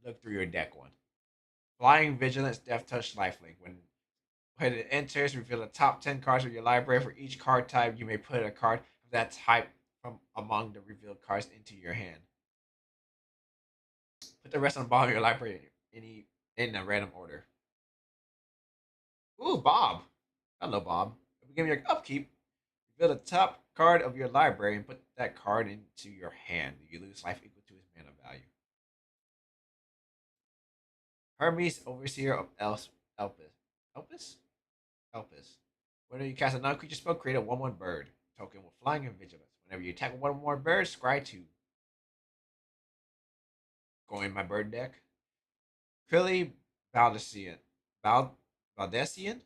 look through your deck one. Flying Vigilance Death Touch Lifelink. When it enters, reveal the top 10 cards of your library. For each card type, you may put a card of that type from among the revealed cards into your hand. Put the rest on the bottom of your library in a random order. Ooh, Bob. Hello, Bob. At the beginning of your upkeep, reveal the top card of your library and put that card into your hand. You lose life equal to its mana value. Hermes, Overseer of Elpis. Elpis? Elpis. Whenever you cast a non-creature spell, create a 1/1 bird token with flying and vigilance. Whenever you attack one more bird, scry 2. Go in my bird deck. Crilly Valdesian. Valdesian?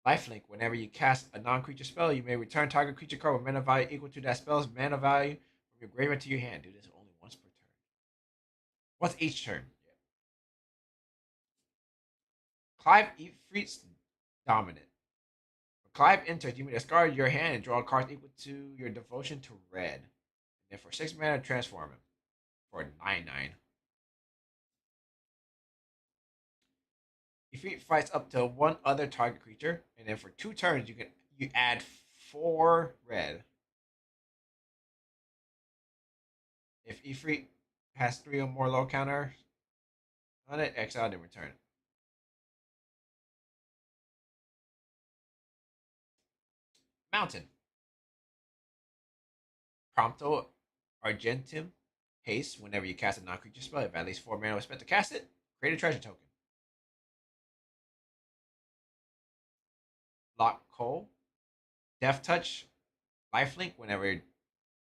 Lifelink. Whenever you cast a non-creature spell, you may return target creature card with mana value equal to that spell's mana value from your graveyard to your hand. Do this only once per turn. Once each turn. Yeah. Clive Ifrit's Dominant. When Clive enters, you may discard your hand and draw a card equal to your devotion to red. And then for 6 mana, transform him for 9/9. Ifrit fights up to one other target creature, and then for 2 turns, you add 4 red. If Ifrit has 3 or more low counters on it, exile and return it. Mountain. Prompto Argentum. Haste. Whenever you cast a non-creature spell, if at least 4 mana was spent to cast it, create a treasure token. Lock Cole. Death Touch. Lifelink. Whenever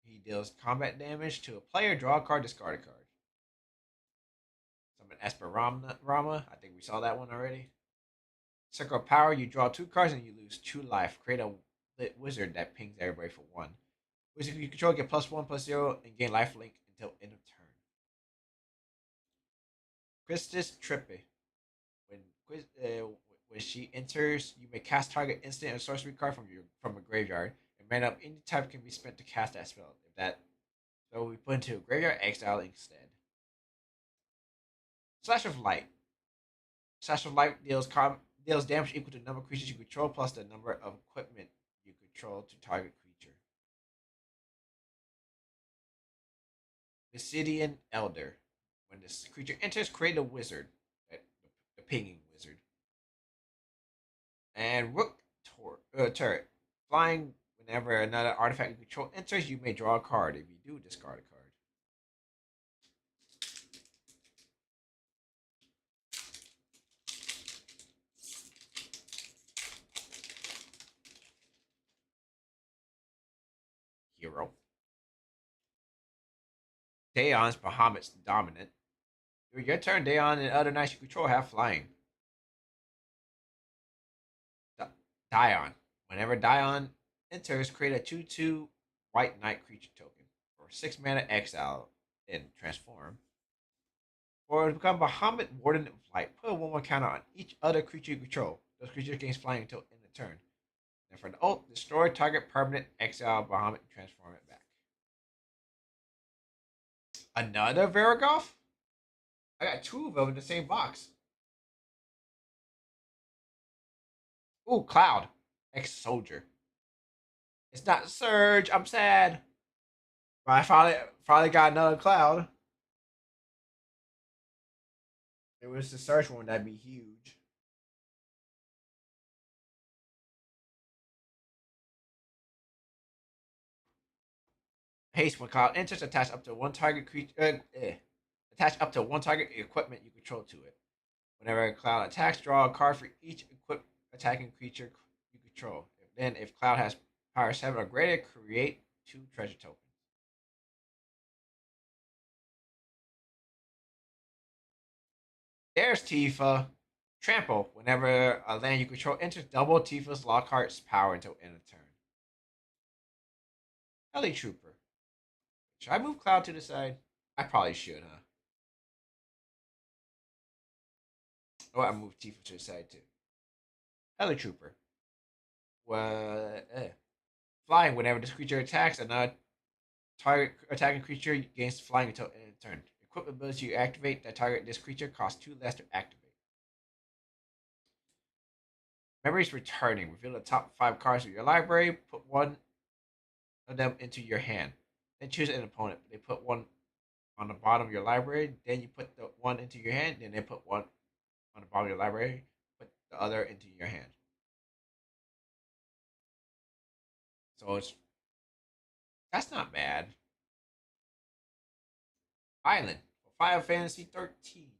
he deals combat damage to a player, draw a card, discard a card. Summon Esperama. I think we saw that one already. Circle of Power. You draw 2 cards and you lose 2 life. Create a lit wizard that pings everybody for 1. Wizard you control get +1/+0 and gain lifelink until end of turn. Christus Trippe. When when she enters, you may cast target instant or sorcery card from a graveyard, and mana of any type can be spent to cast that spell. If that so we put into a graveyard, exile instead. Slash of Light. Slash of Light deals damage equal to the number of creatures you control plus the number of equipment you control to target creature. Basidian Elder. When this creature enters, create a wizard. The pinging wizard. And Turret. Flying, whenever another artifact you control enters, you may draw a card. If you do, discard a card. Hero. Daeon's Bahamut's Dominant. During your turn, Daeon and other knights you control have flying. Dion. Whenever Dion enters, create a 2/2 white knight creature token for 6 mana exile and transform. Or become Bahamut Warden of Light. Put a 1/1 counter on each other creature you control. Those creatures gain flying until end of turn. And for the ult, destroy target permanent, exile Bahamut, and transform it back. Another Varagolf? I got two of them in the same box. Ooh, Cloud. Ex-Soldier. It's not Surge. I'm sad. But I finally got another Cloud. If it was the Surge one, that'd be huge. Haste when Cloud enters, attach up to one target creature. Attach up to one target equipment you control to it. Whenever a Cloud attacks, draw a card for each equipped attacking creature you control. Then, if Cloud has power 7 or greater, create 2 treasure tokens. There's Tifa. Trample. Whenever a land you control enters, double Tifa's Lockhart's power until end of turn. Heli Trooper. Should I move Cloud to the side? I probably should, huh? Oh, I moved Tifa to the side too. Heli Trooper. Well, flying. Whenever this creature attacks, another target attacking creature gains flying until end of turn. Equipment ability you activate that target this creature costs 2 less to activate. Memories returning. Reveal the top 5 cards of your library. Put one of them into your hand. Then choose an opponent. They put one on the bottom of your library. Then you put the one into your hand. Then they put one on the bottom of your library. Put the other into your hand. So it's that's not bad. Island. Final Fantasy 13.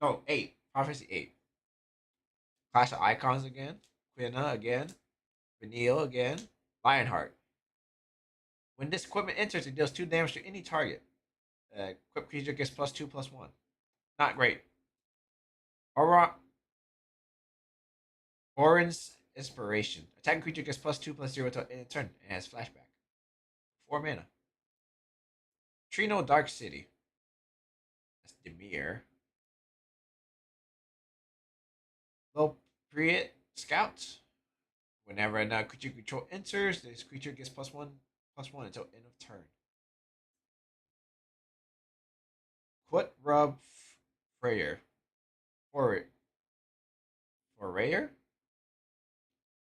No, 8. Final Fantasy 8. Clash of Icons again. Quina again. Vanille again. Lionheart. When this equipment enters, it deals 2 damage to any target. Equipped creature gets +2/+1. Not great. Aura, Orin's Inspiration. Attacking creature gets +2/+0 until end of turn and has flashback. 4 mana. Trino Dark City. That's Demir. Lopriet Scout. Whenever another creature you control enters, this creature gets +1/+1 until end of turn. Quit Rub Freyer. For Forayer?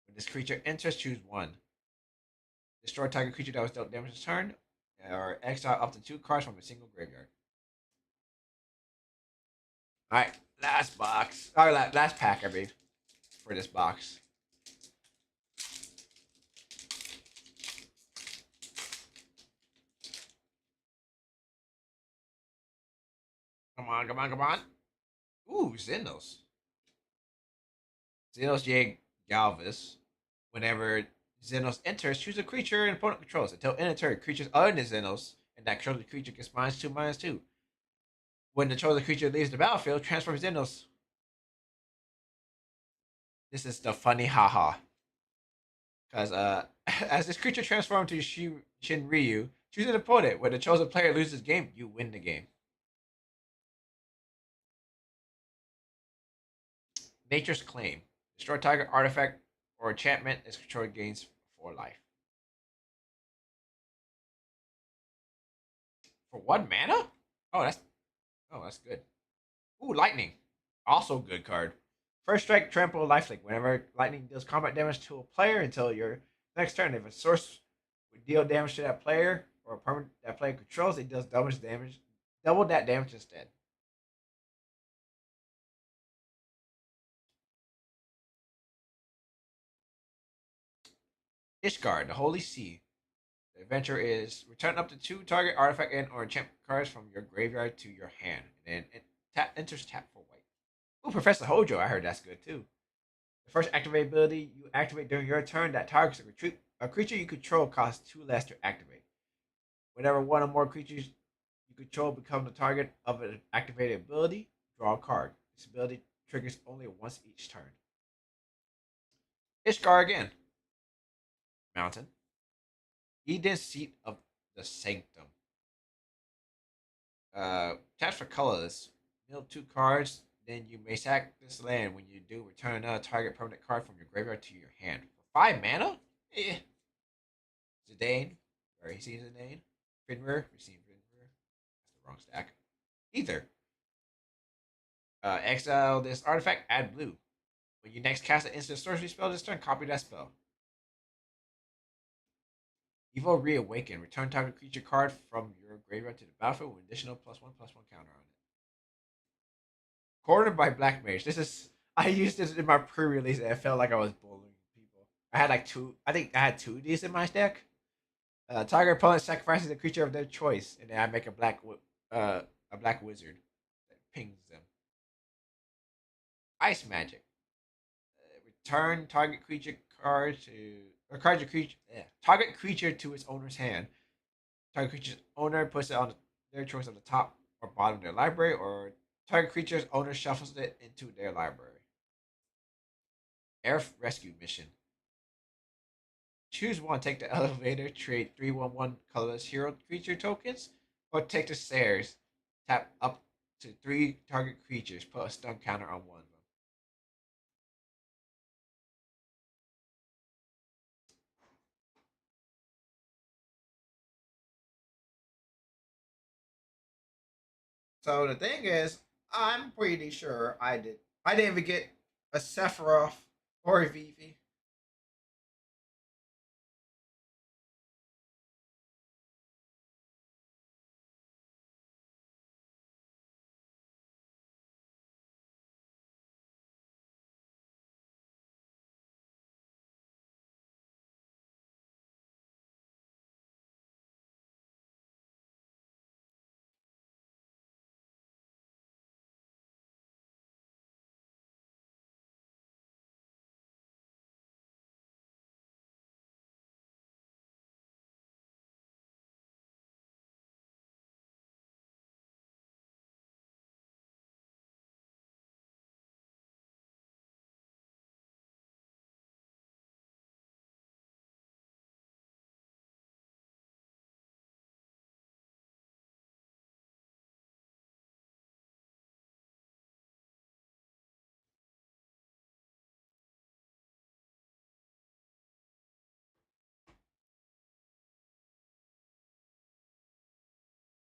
When this creature enters, choose one. Destroy target creature that was dealt damage this turn, or exile up to 2 cards from a single graveyard. Alright, last box. Or last pack, I mean, for this box. Come on, come on, come on. Ooh, Xenos. Xenos J. Galvis. Whenever Xenos enters, choose a creature an opponent controls. Until end of turn, creatures other than Xenos and that controls the creature gets -2/-2. When the chosen creature leaves the battlefield, transform Xenos. This is the funny haha. Because as this creature transforms to Shin Ryu, choose an opponent. When the chosen player loses the game, you win the game. Nature's Claim. Destroy target artifact or enchantment as controller gains 4 life. For 1 mana? Oh, that's good. Ooh, Lightning. Also good card. First strike, trample, lifelink. Whenever lightning deals combat damage to a player until your next turn, if a source would deal damage to that player or a permanent that player controls, it does double that damage instead. Ishgard, the Holy Sea. The adventure is return up to 2 target artifact and or enchantment cards from your graveyard to your hand, and then it enters tap for white. Ooh, Professor Hojo, I heard that's good too. The first activate ability you activate during your turn that targets a creature you control costs 2 less to activate. Whenever one or more creatures you control become the target of an activated ability, draw a card. This ability triggers only once each turn. Ishgar again. Mountain. Eden's Seat of the Sanctum. Tap for colorless. Mill 2 cards, then you may sack this land. When you do, return another target permanent card from your graveyard to your hand. For 5 mana? Eh. Zidane. Already seen Zidane. Finver. We've seen Finver. That's the wrong stack. Ether. Exile this artifact, add blue. When you next cast an instant sorcery spell this turn, copy that spell. Evo Reawaken. Return target creature card from your graveyard to the battlefield with additional +1/+1 counter on it. Cornered by Black Mage. This is I used this in my pre-release and it felt like I was bullying people. I had like two. I think I had two of these in my deck. Target opponent sacrifices a creature of their choice, and then I make a black wizard that pings them. Ice Magic. Return target creature card to or card your creature. Yeah, target creature to its owner's hand. Target creature's owner puts it on their choice on the top or bottom of their library, or target creature's owner shuffles it into their library. Air Rescue Mission. Choose one. Take the elevator. Trade 3/1/1 colorless hero creature tokens, or take the stairs. Tap up to 3 target creatures. Put a stun counter on one of them. So the thing is, I'm pretty sure I did. I didn't even get a Sephiroth or a Vivi.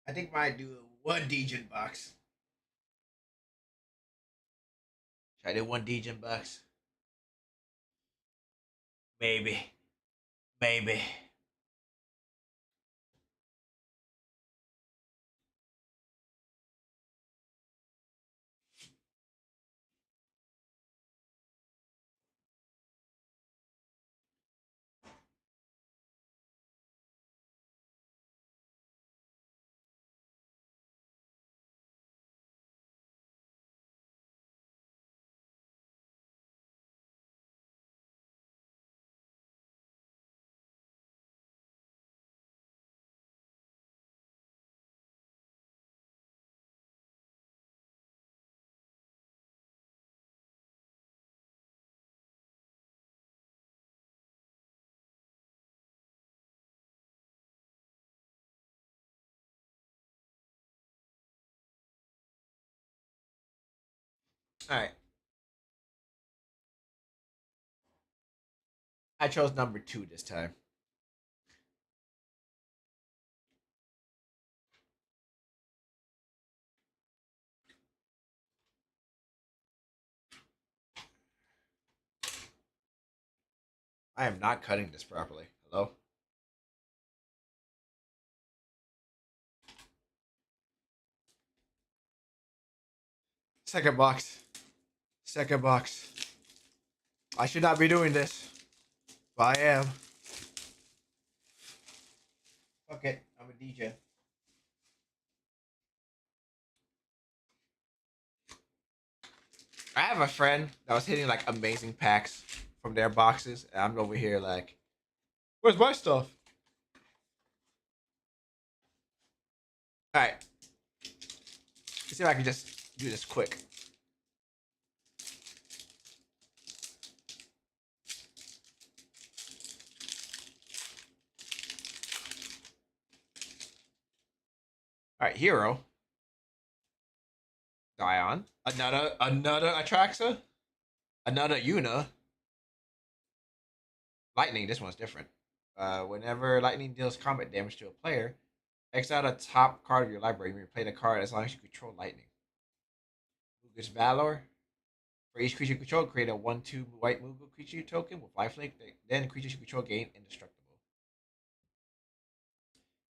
I think I might do one Degen box. Should I do one Degen box? Maybe. Maybe. All right. I chose number 2 this time. I am not cutting this properly. Hello? Second box. Second box. I should not be doing this, but I am. Okay, I'm a DJ. I have a friend that was hitting like amazing packs from their boxes, and I'm over here like, where's my stuff? All right, let's see if I can just do this quick. All right, hero. Dion. Another Atraxa. Another Una. Lightning. This one's different. Whenever lightning deals combat damage to a player, X out a top card of your library. You may play the card as long as you control lightning. Muga's Valor. For each creature you control, create a 1/2 white Mugu creature token with lifelink. Then creatures you control gain indestructible.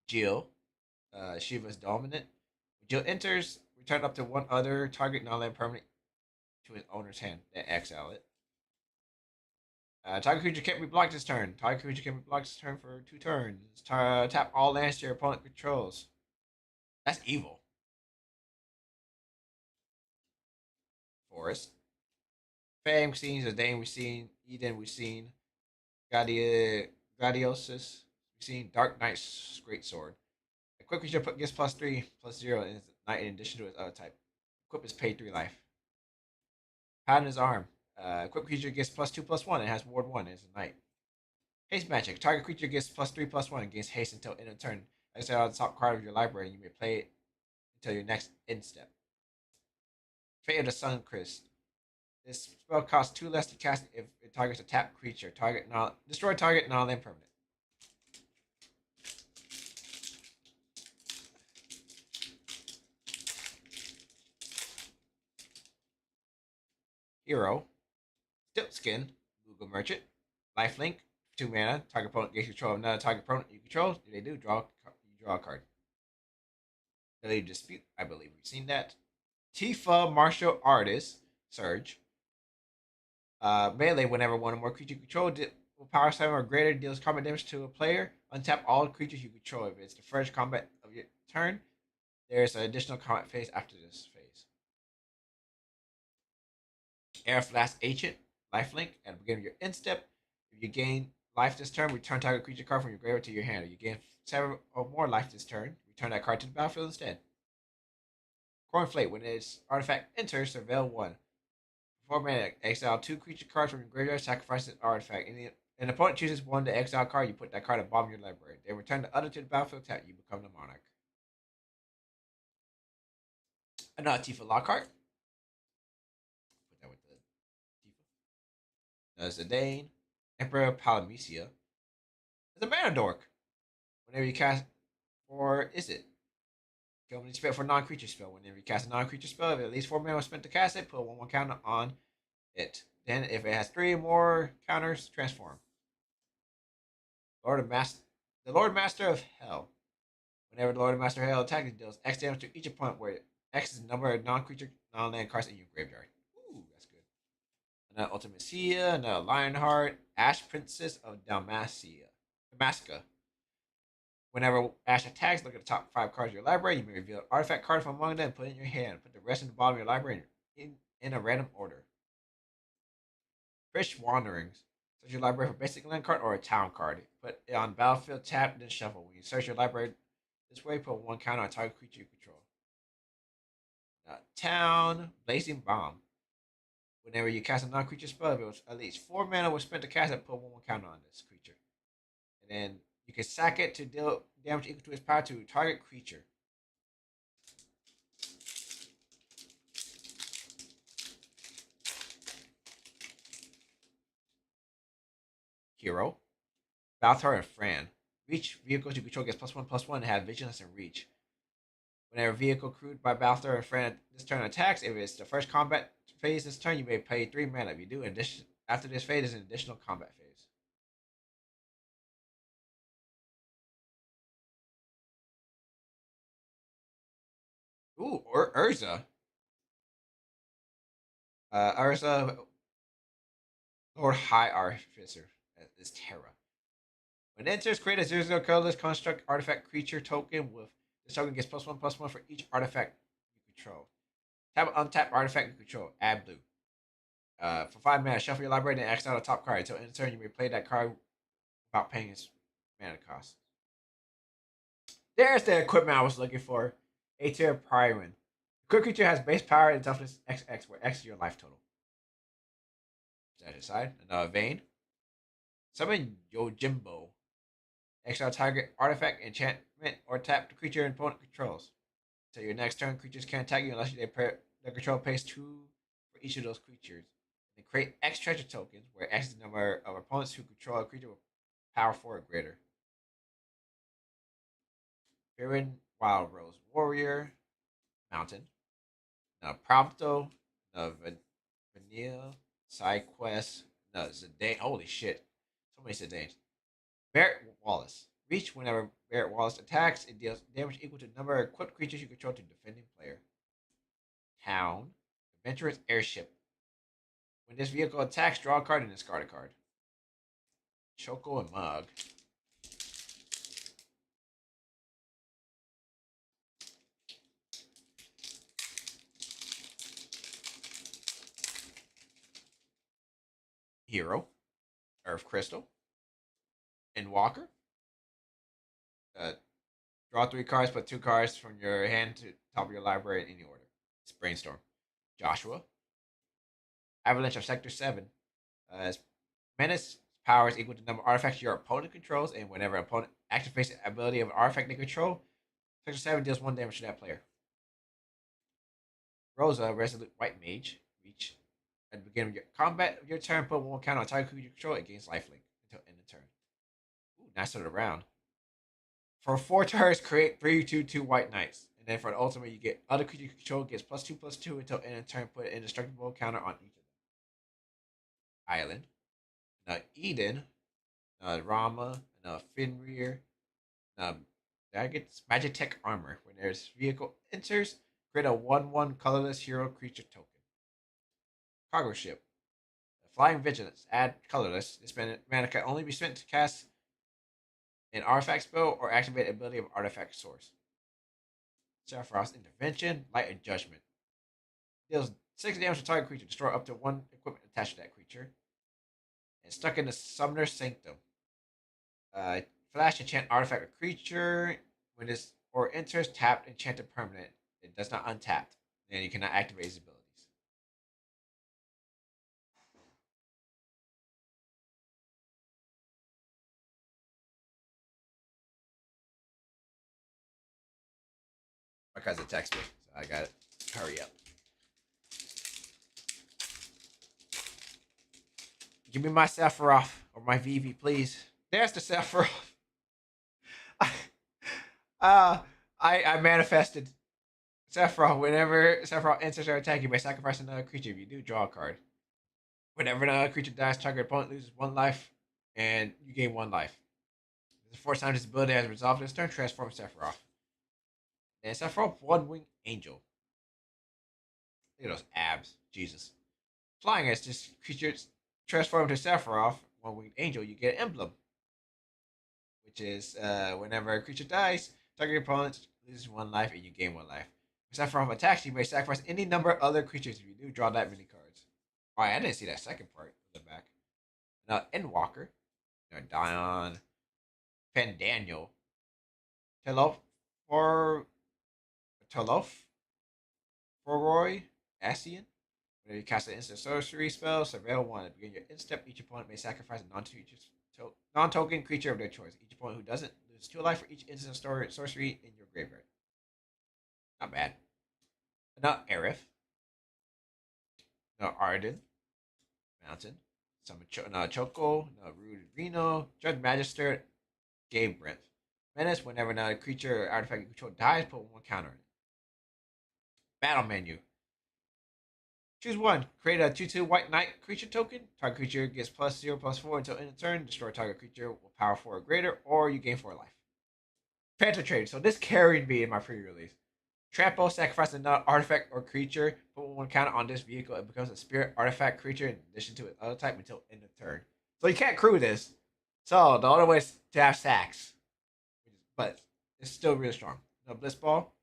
Jill. Shiva's Dominant. When Jill enters, return up to one other target non-land permanent to its owner's hand. Then exile it. Target creature can't be blocked this turn. Target creature can be blocked this turn for 2 turns. Tap all lands your opponent controls. That's evil. Forest. Fame scenes, the Dane we've seen. Eden we've seen. Gladiosis we've seen. Dark Knight's Great Sword. A quick creature gets +3/+0 and it's knight in addition to its other type. Equip is paid 3 life. Paladin's Arm. Equip creature gets +2/+1 and has ward 1 and it's a knight. Haste Magic. Target creature gets +3/+1 against haste until end of turn. Exile the top card of your library and you may play it until your next end step. Fate of the Suncrist. This spell costs 2 less to cast if it targets a tapped creature. Destroy target non-land permanent. Hero. Stilt Skin. Google Merchant. Lifelink. 2 mana. Target opponent gains control of another target opponent you control. If they do, you draw a card. Ability Dispute. I believe we've seen that. Tifa Martial Artist. Surge. Melee, whenever one or more creatures you control with power 7 or greater deals combat damage to a player, untap all creatures you control. If it's the first combat of your turn, there's an additional combat phase after this phase. Air Flask Ancient, lifelink, at the beginning of your end step. If you gain life this turn, return target creature card from your graveyard to your hand. If you gain 7 or more life this turn, return that card to the battlefield instead. Cornflake, when its artifact enters, surveil 1. 4 mana, exile 2 creature cards from your graveyard, sacrifice an artifact. An opponent chooses one to exile card, you put that card at the bottom of your library. They return the other to the battlefield tap, you become the monarch. Another Tifa Lockhart. Put that with the Tifa. Zidane. Emperor Palamecia. It's a mana dork. Whenever you cast, or is it? Kill when you spell for non-creature spell. Whenever you cast a non-creature spell, if at least 4 mana was spent to cast it, put a 1/1 counter on it. Then, if it has 3 or more counters, transform. The Lord Master of Hell. Whenever the Lord Master of Hell attacks, it deals X damage to each opponent, where X is the number of non-creature, non-land cards in your graveyard. Ooh, that's good. Another Ultimate Sia, another Lionheart, Ash Princess of Damasca. Whenever Ash attacks, look at the top 5 cards of your library. You may reveal an artifact card from among them and put it in your hand. Put the rest in the bottom of your library in a random order. Fish Wanderings. Search your library for a basic land card or a town card. Put it on battlefield, tap, then shuffle. When you search your library this way, put 1 counter on a target creature you control. Town Blazing Bomb. Whenever you cast a non-creature spell, if it was at least 4 mana was spent to cast it, put 1/1 counter on this creature. And then you can sack it to deal damage equal to its power to target creature. Hero. Balthar and Fran. Reach vehicles you control gets +1/+1 and have vigilance and reach. Whenever a vehicle crewed by Balthar and Fran this turn attacks, if it's the first combat phase this turn, you may pay 3 mana. If you do, after this phase is an additional combat phase. Ooh, or Urza. Urza, Lord High Artificer is Terra. When it enters, create a 0/0 colorless construct artifact creature token with this token gets +1/+1 for each artifact you control. Tap untap artifact you control. Add blue. For 5 mana, shuffle your library and exile the top card. Until end turn, you may play that card without paying its mana cost. There's the equipment I was looking for. A tier Priron. Quick creature has base power and toughness XX, where X is your life total. Set aside. Another Vein. Summon Yojimbo. Exile target artifact, enchantment, or tap the creature and opponent controls. So your next turn, creatures can't attack you unless their control pays 2 for each of those creatures. They create X treasure tokens, where X is the number of opponents who control a creature with power 4 or greater. Baron Wild Rose Warrior, Mountain. Now Prompto, Vanilla, Side Quest, Zidane. Holy shit. So many Zidanes. Barrett Wallace. Reach whenever Barrett Wallace attacks, it deals damage equal to the number of equipped creatures you control to defending player. Town. Adventurous Airship. When this vehicle attacks, draw a card and discard a card. Choco and Mug. Hero. Earth Crystal. And Walker. Uh, draw 3 cards, put 2 cards from your hand to top of your library in any order. It's Brainstorm. Joshua. Avalanche of Sector 7. Menace power is equal to the number of artifacts your opponent controls, and whenever an opponent activates the ability of an artifact they control, Sector 7 deals 1 damage to that player. Rosa, Resolute White Mage. Reach. At the beginning of your combat of your turn, put 1 counter on target creature you control. It gains lifelink until end of turn. Ooh, nice sort of round. For 4 turns, create 3/2/2 White Knights. And then for the ultimate, you get other creature you control gets +2/+2 until end of turn. Put an indestructible counter on each of them. Island. Eden. Rama. Finrear. That gets Magitech Armor. When there's vehicle enters, create a 1/1 colorless hero creature token. Cargo ship. Flying Vigilance. Add colorless. This mana can only be spent to cast an artifact spell or activate ability of artifact source. Sephiroth's Intervention. Light and Judgment. Deals 6 damage to target creature. Destroy up to 1 equipment attached to that creature. And stuck in the Summoner's Sanctum. Flash enchant artifact or creature. When this or enters tapped enchanted permanent, it does not untap. And you cannot activate his abilities. My cousin texted me, so I got it. Hurry up. Give me my Sephiroth or my Vivi, please. There's the Sephiroth. uh, I manifested Sephiroth. Whenever Sephiroth enters or attack, you may sacrifice another creature. If you do, draw a card. Whenever another creature dies, target opponent loses 1 life, and you gain 1 life. The 4th time this ability has resolved this turn, transform Sephiroth. And Sephiroth, 1-wing angel. Look at those abs. Jesus. Flying as this creature transformed to Sephiroth, 1-winged angel, you get an emblem. Which is whenever a creature dies, target opponent loses 1 life and you gain 1 life. If Sephiroth attacks, you may sacrifice any number of other creatures. If you do, draw that many cards. Alright, I didn't see that second part of the back. Now, Endwalker. Dion. Pendaniel. Telof. Or Telof. Foroy. Asian. Whenever you cast an instant sorcery spell, surveil 1. At the beginning of your end step, each opponent may sacrifice a non-token creature of their choice. Each opponent who doesn't loses 2 life for each instant sorcery in your graveyard. Not bad. Now, Aerith. Now, Arden. Mountain. Summon Choco. Now, Rude Reno. Judge Magister. Game Breath. Menace. Whenever a creature or artifact you control dies, put 1 counter in it. Battle menu. Choose 1. Create a 2/2 White Knight creature token. Target creature gets +0/+4 until end of turn. Destroy target creature with power 4 or greater, or you gain 4 life. Phantom Trade. So this carried me in my pre-release. Trampo, sacrifice another artifact or creature. Put 1 counter on this vehicle. It becomes a spirit artifact creature in addition to its other type until end of turn. So you can't crew this. So the only way is to have sacks. But it's still really strong. No Bliss Ball.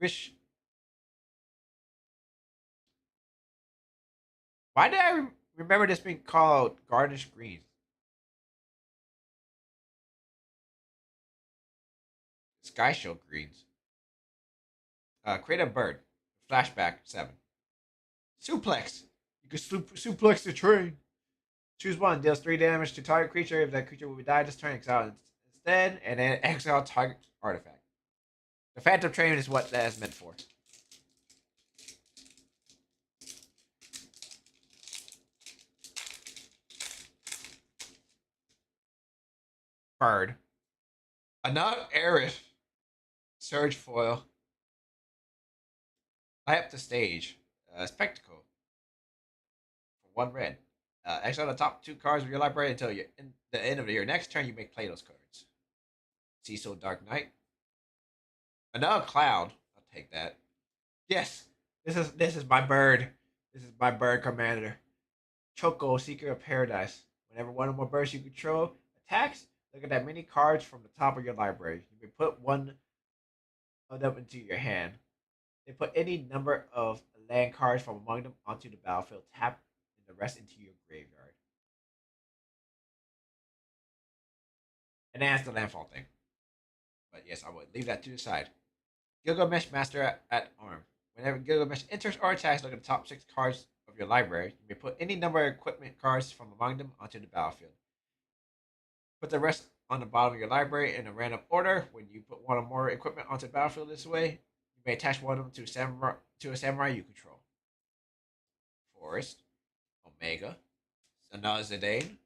Wish. Why did I remember this being called Garnish Green? Sky Show Greens. Create a bird. Flashback 7. Suplex. You can suplex the train. Choose 1. Deals 3 damage to target creature. If that creature will die this turn, exile instead. And then exile target artifact. The Phantom Train is what that is meant for. Bird. Another Aerith. Surge foil. Light up the stage. Spectacle. For 1 red. Exile the top 2 cards of your library until in the end of your next turn. You may play those cards. Cecil Dark Knight. Another Cloud. I'll take that. Yes, this is my bird. This is my bird commander. Choco, Seeker of Paradise. Whenever one or more birds you control attacks, look at that many cards from the top of your library. You may put one of them into your hand. They put any number of land cards from among them onto the battlefield. Tap and the rest into your graveyard. And that's the landfall thing. But yes, I would leave that to the side. Gilgamesh Master at arm. Whenever Gilgamesh enters or attacks, look at the top 6 cards of your library. You may put any number of equipment cards from among them onto the battlefield. Put the rest on the bottom of your library in a random order. When you put one or more equipment onto the battlefield this way, you may attach one of them to a samurai you control. Forest, Omega, Sanaa Zidane,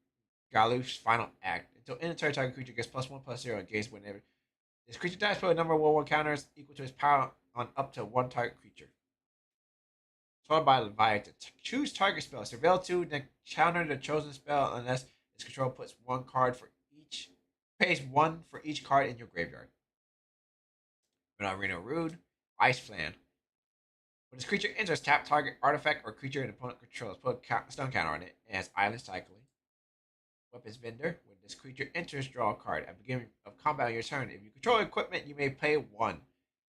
Galu's final act. Until end of turn, target creature gets +1/+0 against whenever this creature dies. Put a number of 1/1 counters equal to its power on up to one target creature. Followed by Leviathan. Choose target spell. Surveil 2, then counter the chosen spell unless its control puts one card for each. Pays 1 for each card in your graveyard. Arena Rude. Ice Flan. When this creature enters, tap target artifact or creature an opponent controls. Put a stun counter on it. It has island cycling. Weapons Vendor. When this creature enters, draw a card. At the beginning of combat on your turn, if you control equipment, you may pay 1.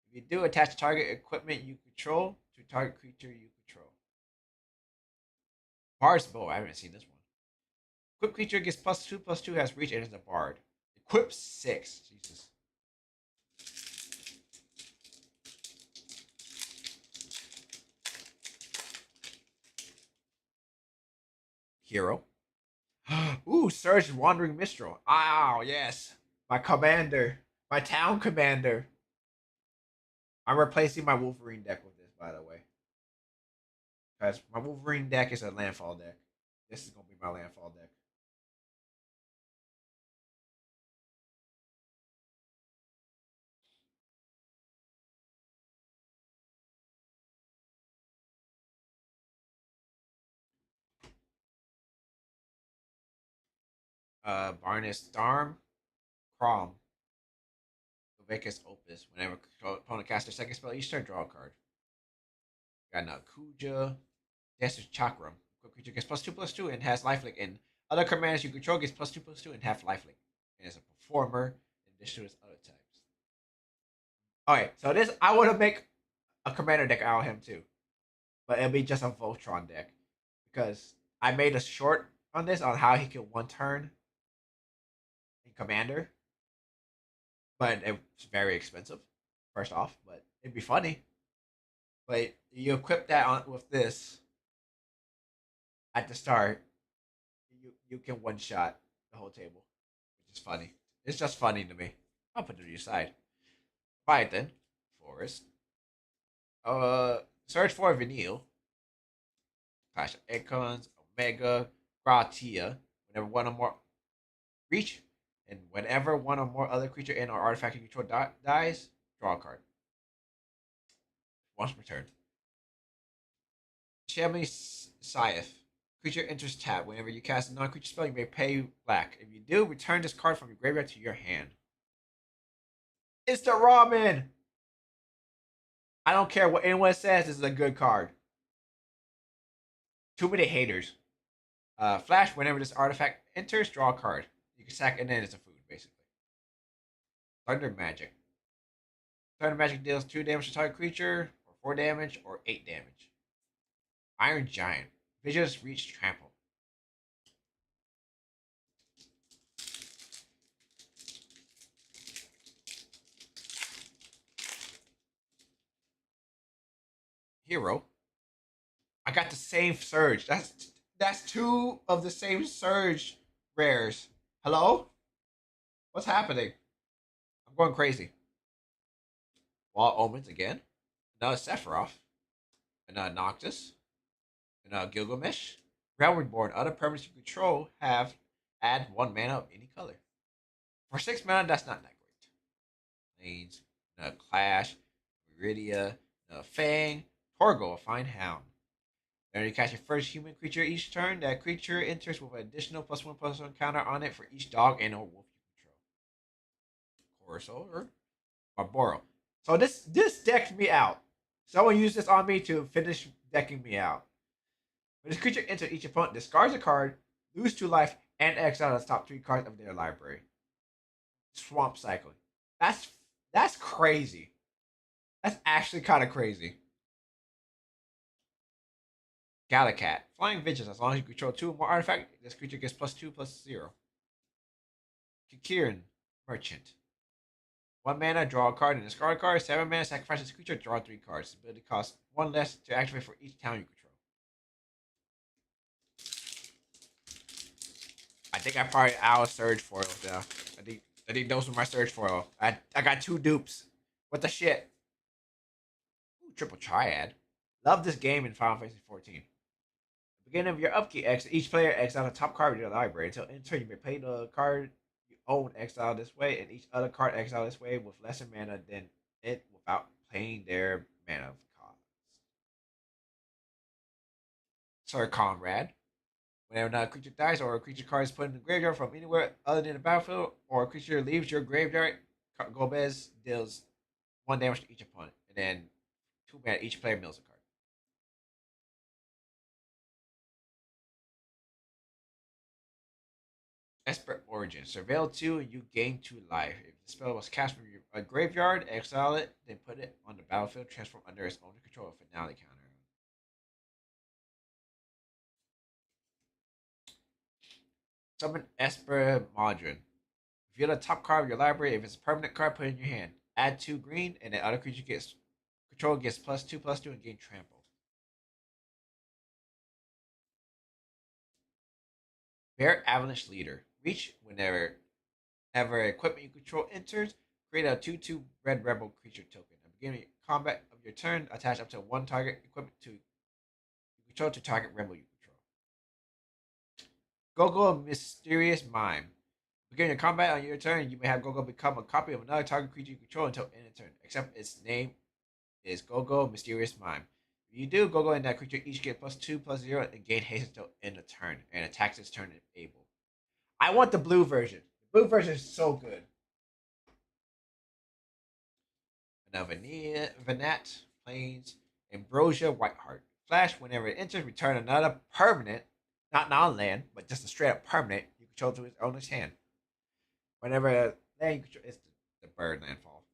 If you do, attach target equipment you control to target creature you control. Bard's Bow. I haven't seen this one. Equip creature gets +2/+2, has reach, and is a bard. Equip 6. Jesus. Hero. Ooh, Surge Wandering Mistral. Oh, yes. My commander. My town commander. I'm replacing my Wolverine deck with this, by the way. Because my Wolverine deck is a landfall deck. This is going to be my landfall deck. Barnes Storm. Crom. Leviticus Opus. Whenever opponent casts their second spell, each turn draw a card. Got Nakuja. Desert Chakram. Equip creature gets +2/+2 and has lifelink. And other commanders you control gets +2/+2 and have lifelink. And is a performer in addition to its other types. Okay, so this I want to make a commander deck out of him too, but it'll be just a Voltron deck because I made a short on this on how he can 1 turn in commander, but it's very expensive. First off, but it'd be funny. But you equip that on with this at the start, you can 1-shot the whole table, which is funny. It's just funny to me. I'll put it to your side. Right then, Forest. Search for Vanille. Clash of Icons, Omega, Gratia. Whenever one or more reach, and whenever one or more other creature and or artifact you control dies, draw a card. Once per turn. Chamois Scythe. Creature enters tab. Whenever you cast a non-creature spell, you may pay black. If you do, return this card from your graveyard to your hand. It's the ramen. I don't care what anyone says. This is a good card. Too many haters. Flash. Whenever this artifact enters, draw a card. You can sack it, and then it's a food, basically. Thunder Magic. Thunder Magic deals 2 damage to target creature, or 4 damage, or 8 damage. Iron Giant. Vicious Reach Trample. Hero. I got the same Surge. That's 2 of the same Surge rares. Hello? What's happening? I'm going crazy. Wall Omens again. Another Sephiroth. Another Noctis. Another Gilgamesh. Realm Reborn. Other permanents you control have add 1 mana of any color. For 6 mana, that's not that great. Lanes. Another Clash. Viridia. Another Fang. Torgo, a fine hound. Then you catch your first human creature each turn. That creature enters with an additional +1/+1 counter on it for each dog and or wolf you control. Corso or Barboro. So this decked me out. Someone used this on me to finish decking me out. When this creature enters, each opponent discards a card, lose 2 life, and exile the top 3 cards of their library. Swamp cycling. That's crazy. That's actually kind of crazy. Galacat. Flying Vigilance. As long as you control 2 or more artifacts, this creature gets +2/+0. Kikirin. Merchant. 1 mana, draw a card and discard a card. 7 mana, sacrifice this creature, draw 3 cards. This ability costs 1 less to activate for each town you control. I think I probably out Surge foils now. I think those were my Surge foil. I got 2 dupes. What the shit? Ooh, triple triad. Love this game in Final Fantasy 14. At the beginning of your upkeep, each player exiles a top card of your library. Until in turn, you may play the card you own exile this way, and each other card exile this way with lesser mana than it without playing their mana cost. Sir Conrad. Whenever another creature dies or a creature card is put in the graveyard from anywhere other than the battlefield, or a creature leaves your graveyard, Gomez deals 1 damage to each opponent, and then 2 mana each player mills a card. Esper Origin. Surveil 2 and you gain 2 life. If the spell was cast from your graveyard, exile it, then put it on the battlefield, transform under its own control of finale counter. Summon Esper Modron. Reveal the top card of your library. If it's a permanent card, put it in your hand. Add 2 green, and the other creature gets control gets +2/+2 and gain trample. Bear Avalanche Leader. Reach whenever equipment you control enters. Create a 2/2 red rebel creature token. At the beginning of combat of your turn, attach up to 1 target equipment to you control to target rebel you control. Gogo Mysterious Mime. Beginning of combat on your turn, you may have Gogo become a copy of another target creature you control until end of turn, except its name is Gogo Mysterious Mime. If you do, Gogo and that creature each get +2/+0 and gain haste until end of turn, and attacks its turn if able. I want the blue version. The blue version is so good. Now, Vanat, Plains, Ambrosia, Whiteheart. Flash, whenever it enters, return another permanent, not non-land, but just a straight up permanent you control to its owner's hand. Whenever land you control, it's the bird landfall.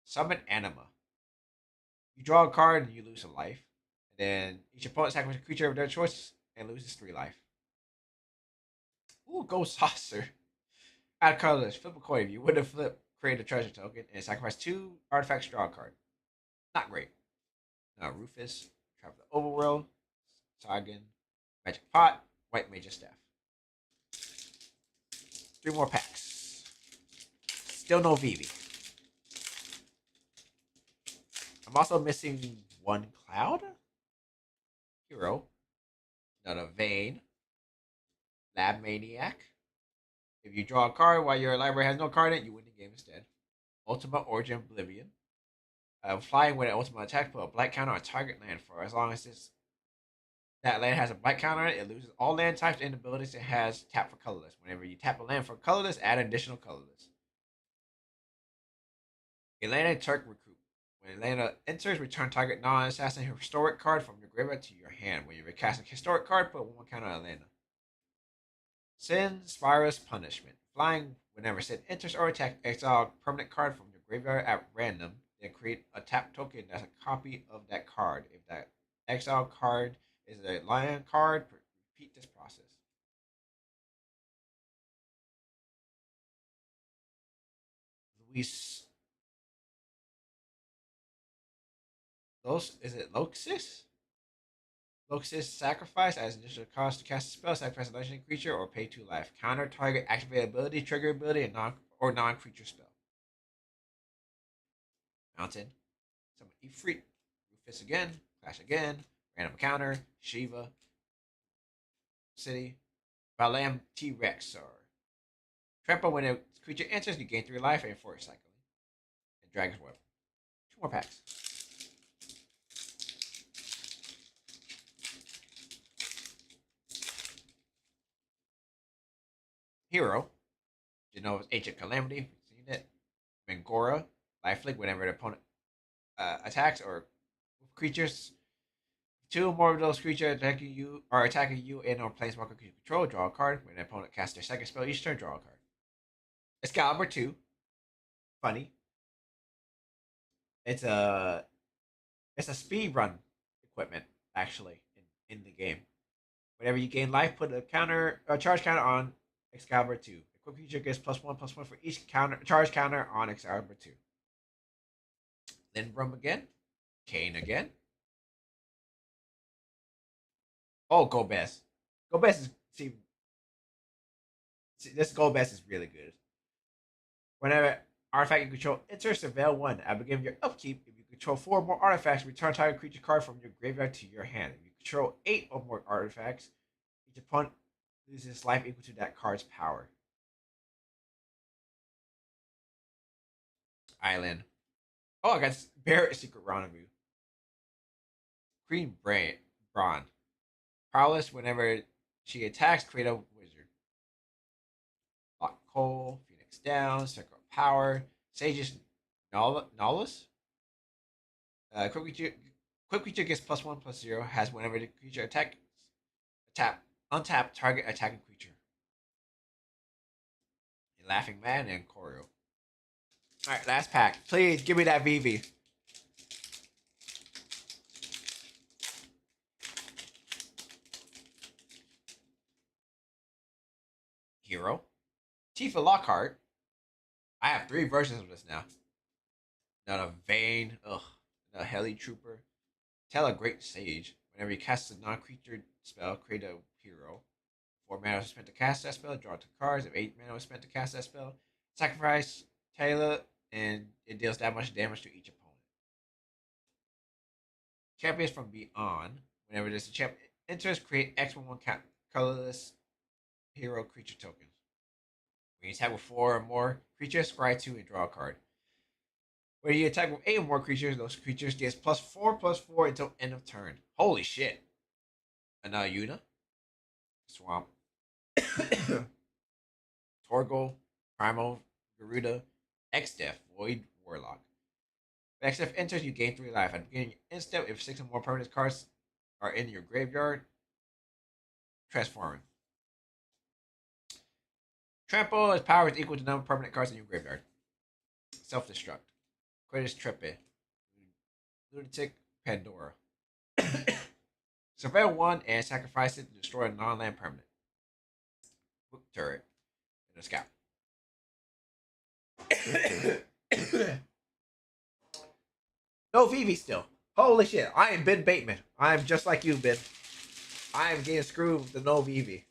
Summon Anima. You draw a card and you lose a life. And then each opponent sacrifices a creature of their choice and loses 3 life. Ooh, Ghost Saucer. Add a colorless. Flip a coin. If you would have flipped, create a treasure token and sacrifice 2 artifacts, draw a card. Not great. Now, Rufus, Travel the Overworld, Sagan, Magic Pot, White Mage's Staff. 3 more packs. Still no Vivi. I'm also missing 1 Cloud, Hero, another Vayne, Lab Maniac. If you draw a card while your library has no card in it, you win the game instead. Ultimate Origin Oblivion. Flying with an ultimate attack, put a black counter on target land for as long as that land has a black counter on it. It loses all land types and abilities it has tap for colorless. Whenever you tap a land for colorless, add an additional colorless. Elena Turk Recruit. When Elena enters, return target non-assassin historic card from your graveyard to your hand. When you recast a historic card, put 1 counter on Elena. Sin Spirus Punishment. Flying, whenever Sin enters or attacks, exile a permanent card from your graveyard at random, then create a tap token that's a copy of that card. If that exile card is a lion card, repeat this process. Luis. Is it Loxus? Loxus sacrifice as initial cost to cast a spell, sacrifice a legendary creature, or pay 2 life. Counter target activate ability, trigger ability, and non creature spell. Mountain. Summon Ifrit. Rufus again. Clash again. Random encounter. Shiva. City. Balam T Rex. Or Trample when a creature enters, you gain 3 life and 4 cycling. And Dragon's Web. 2 more packs. Hero. Genoa's Ancient Calamity. We've seen it. Mangora. Lifelink whenever the opponent attacks or creatures. 2 more of those creatures attacking you and or planeswalker creature control. Draw a card. When the opponent casts their second spell each turn, draw a card. Excalibur 2. Funny. It's a speed run equipment actually in the game. Whenever you gain life, put a charge counter on Excalibur 2. Equip creature gets +1/+1 for each charge counter on Excalibur 2. Lindrum again. Kane again. Oh, Golbez. Golbez is this Golbez is really good. Whenever artifact you control enters Surveil 1, at the beginning of your upkeep, if you control 4 or more artifacts, return a target creature card from your graveyard to your hand. If you control 8 or more artifacts, each opponent loses life equal to that card's power. Island. Oh, I got Barret Secret Rendezvous. Green Brawn. Powerless whenever she attacks, create a wizard. Lock Coal, Phoenix down, Circle of Power, Sage's Nolus. Quick creature gets +1/+0, has whenever the creature attacks, untap target attacking creature. And Laughing Man and Choreo. Alright, last pack. Please give me that VV. Hero. Tifa Lockhart. I have 3 versions of this now. Not a Vayne. Ugh. A Heli Trooper. Tell a Great Sage. Whenever you cast a non-creature spell, create a hero. 4 mana was spent to cast that spell, draw 2 cards. If 8 mana was spent to cast that spell, sacrifice Taylor, and it deals that much damage to each opponent. Champions from Beyond. Whenever there's a champion enters, create X11 colorless hero creature tokens. When you attack with 4 or more creatures, scry 2 and draw a card. When you attack with 8 or more creatures, those creatures get +4/+4 until end of turn. Holy shit. Another Yuna. Swamp. Torgal. Primal. Garuda. X-Def. Void Warlock. When X-Def enters, you gain 3 life. At the beginning of your step, if 6 or more permanent cards are in your graveyard, transforming. Trample, its power is equal to the number of permanent cards in your graveyard. Self-destruct. Quidditch Trippet. Lunatic Pandora. Surveil 1 and sacrifice it to destroy a non-land permanent. Book turret. And a scout. No Vivi still. Holy shit. I am Ben Bateman. I am just like you, Ben. I am getting screwed with the no Vivi.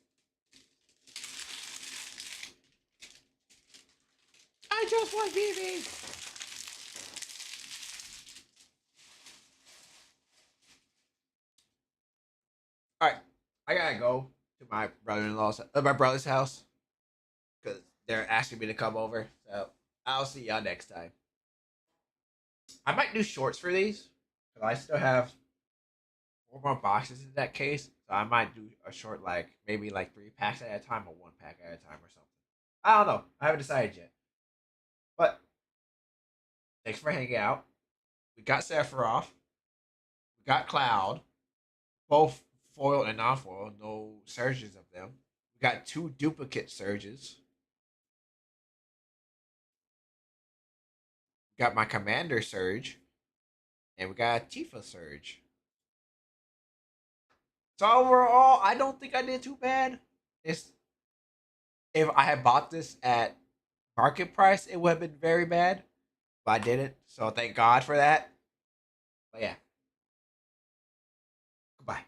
I just want Vivi. Alright. I gotta go to my brother's house. Because they're asking me to come over. So I'll see y'all next time. I might do shorts for these. Because I still have 4 more boxes in that case. So I might do a short, like, maybe like 3 packs at a time or 1 pack at a time or something. I don't know. I haven't decided yet. But thanks for hanging out. We got Sephiroth. We got Cloud. Both foil and non-foil. No surges of them. We got 2 duplicate surges. We got my Commander Surge. And we got a Tifa Surge. So overall, I don't think I did too bad. It's if I had bought this at market price, it would have been very bad. But I didn't. So thank God for that. But yeah. Goodbye.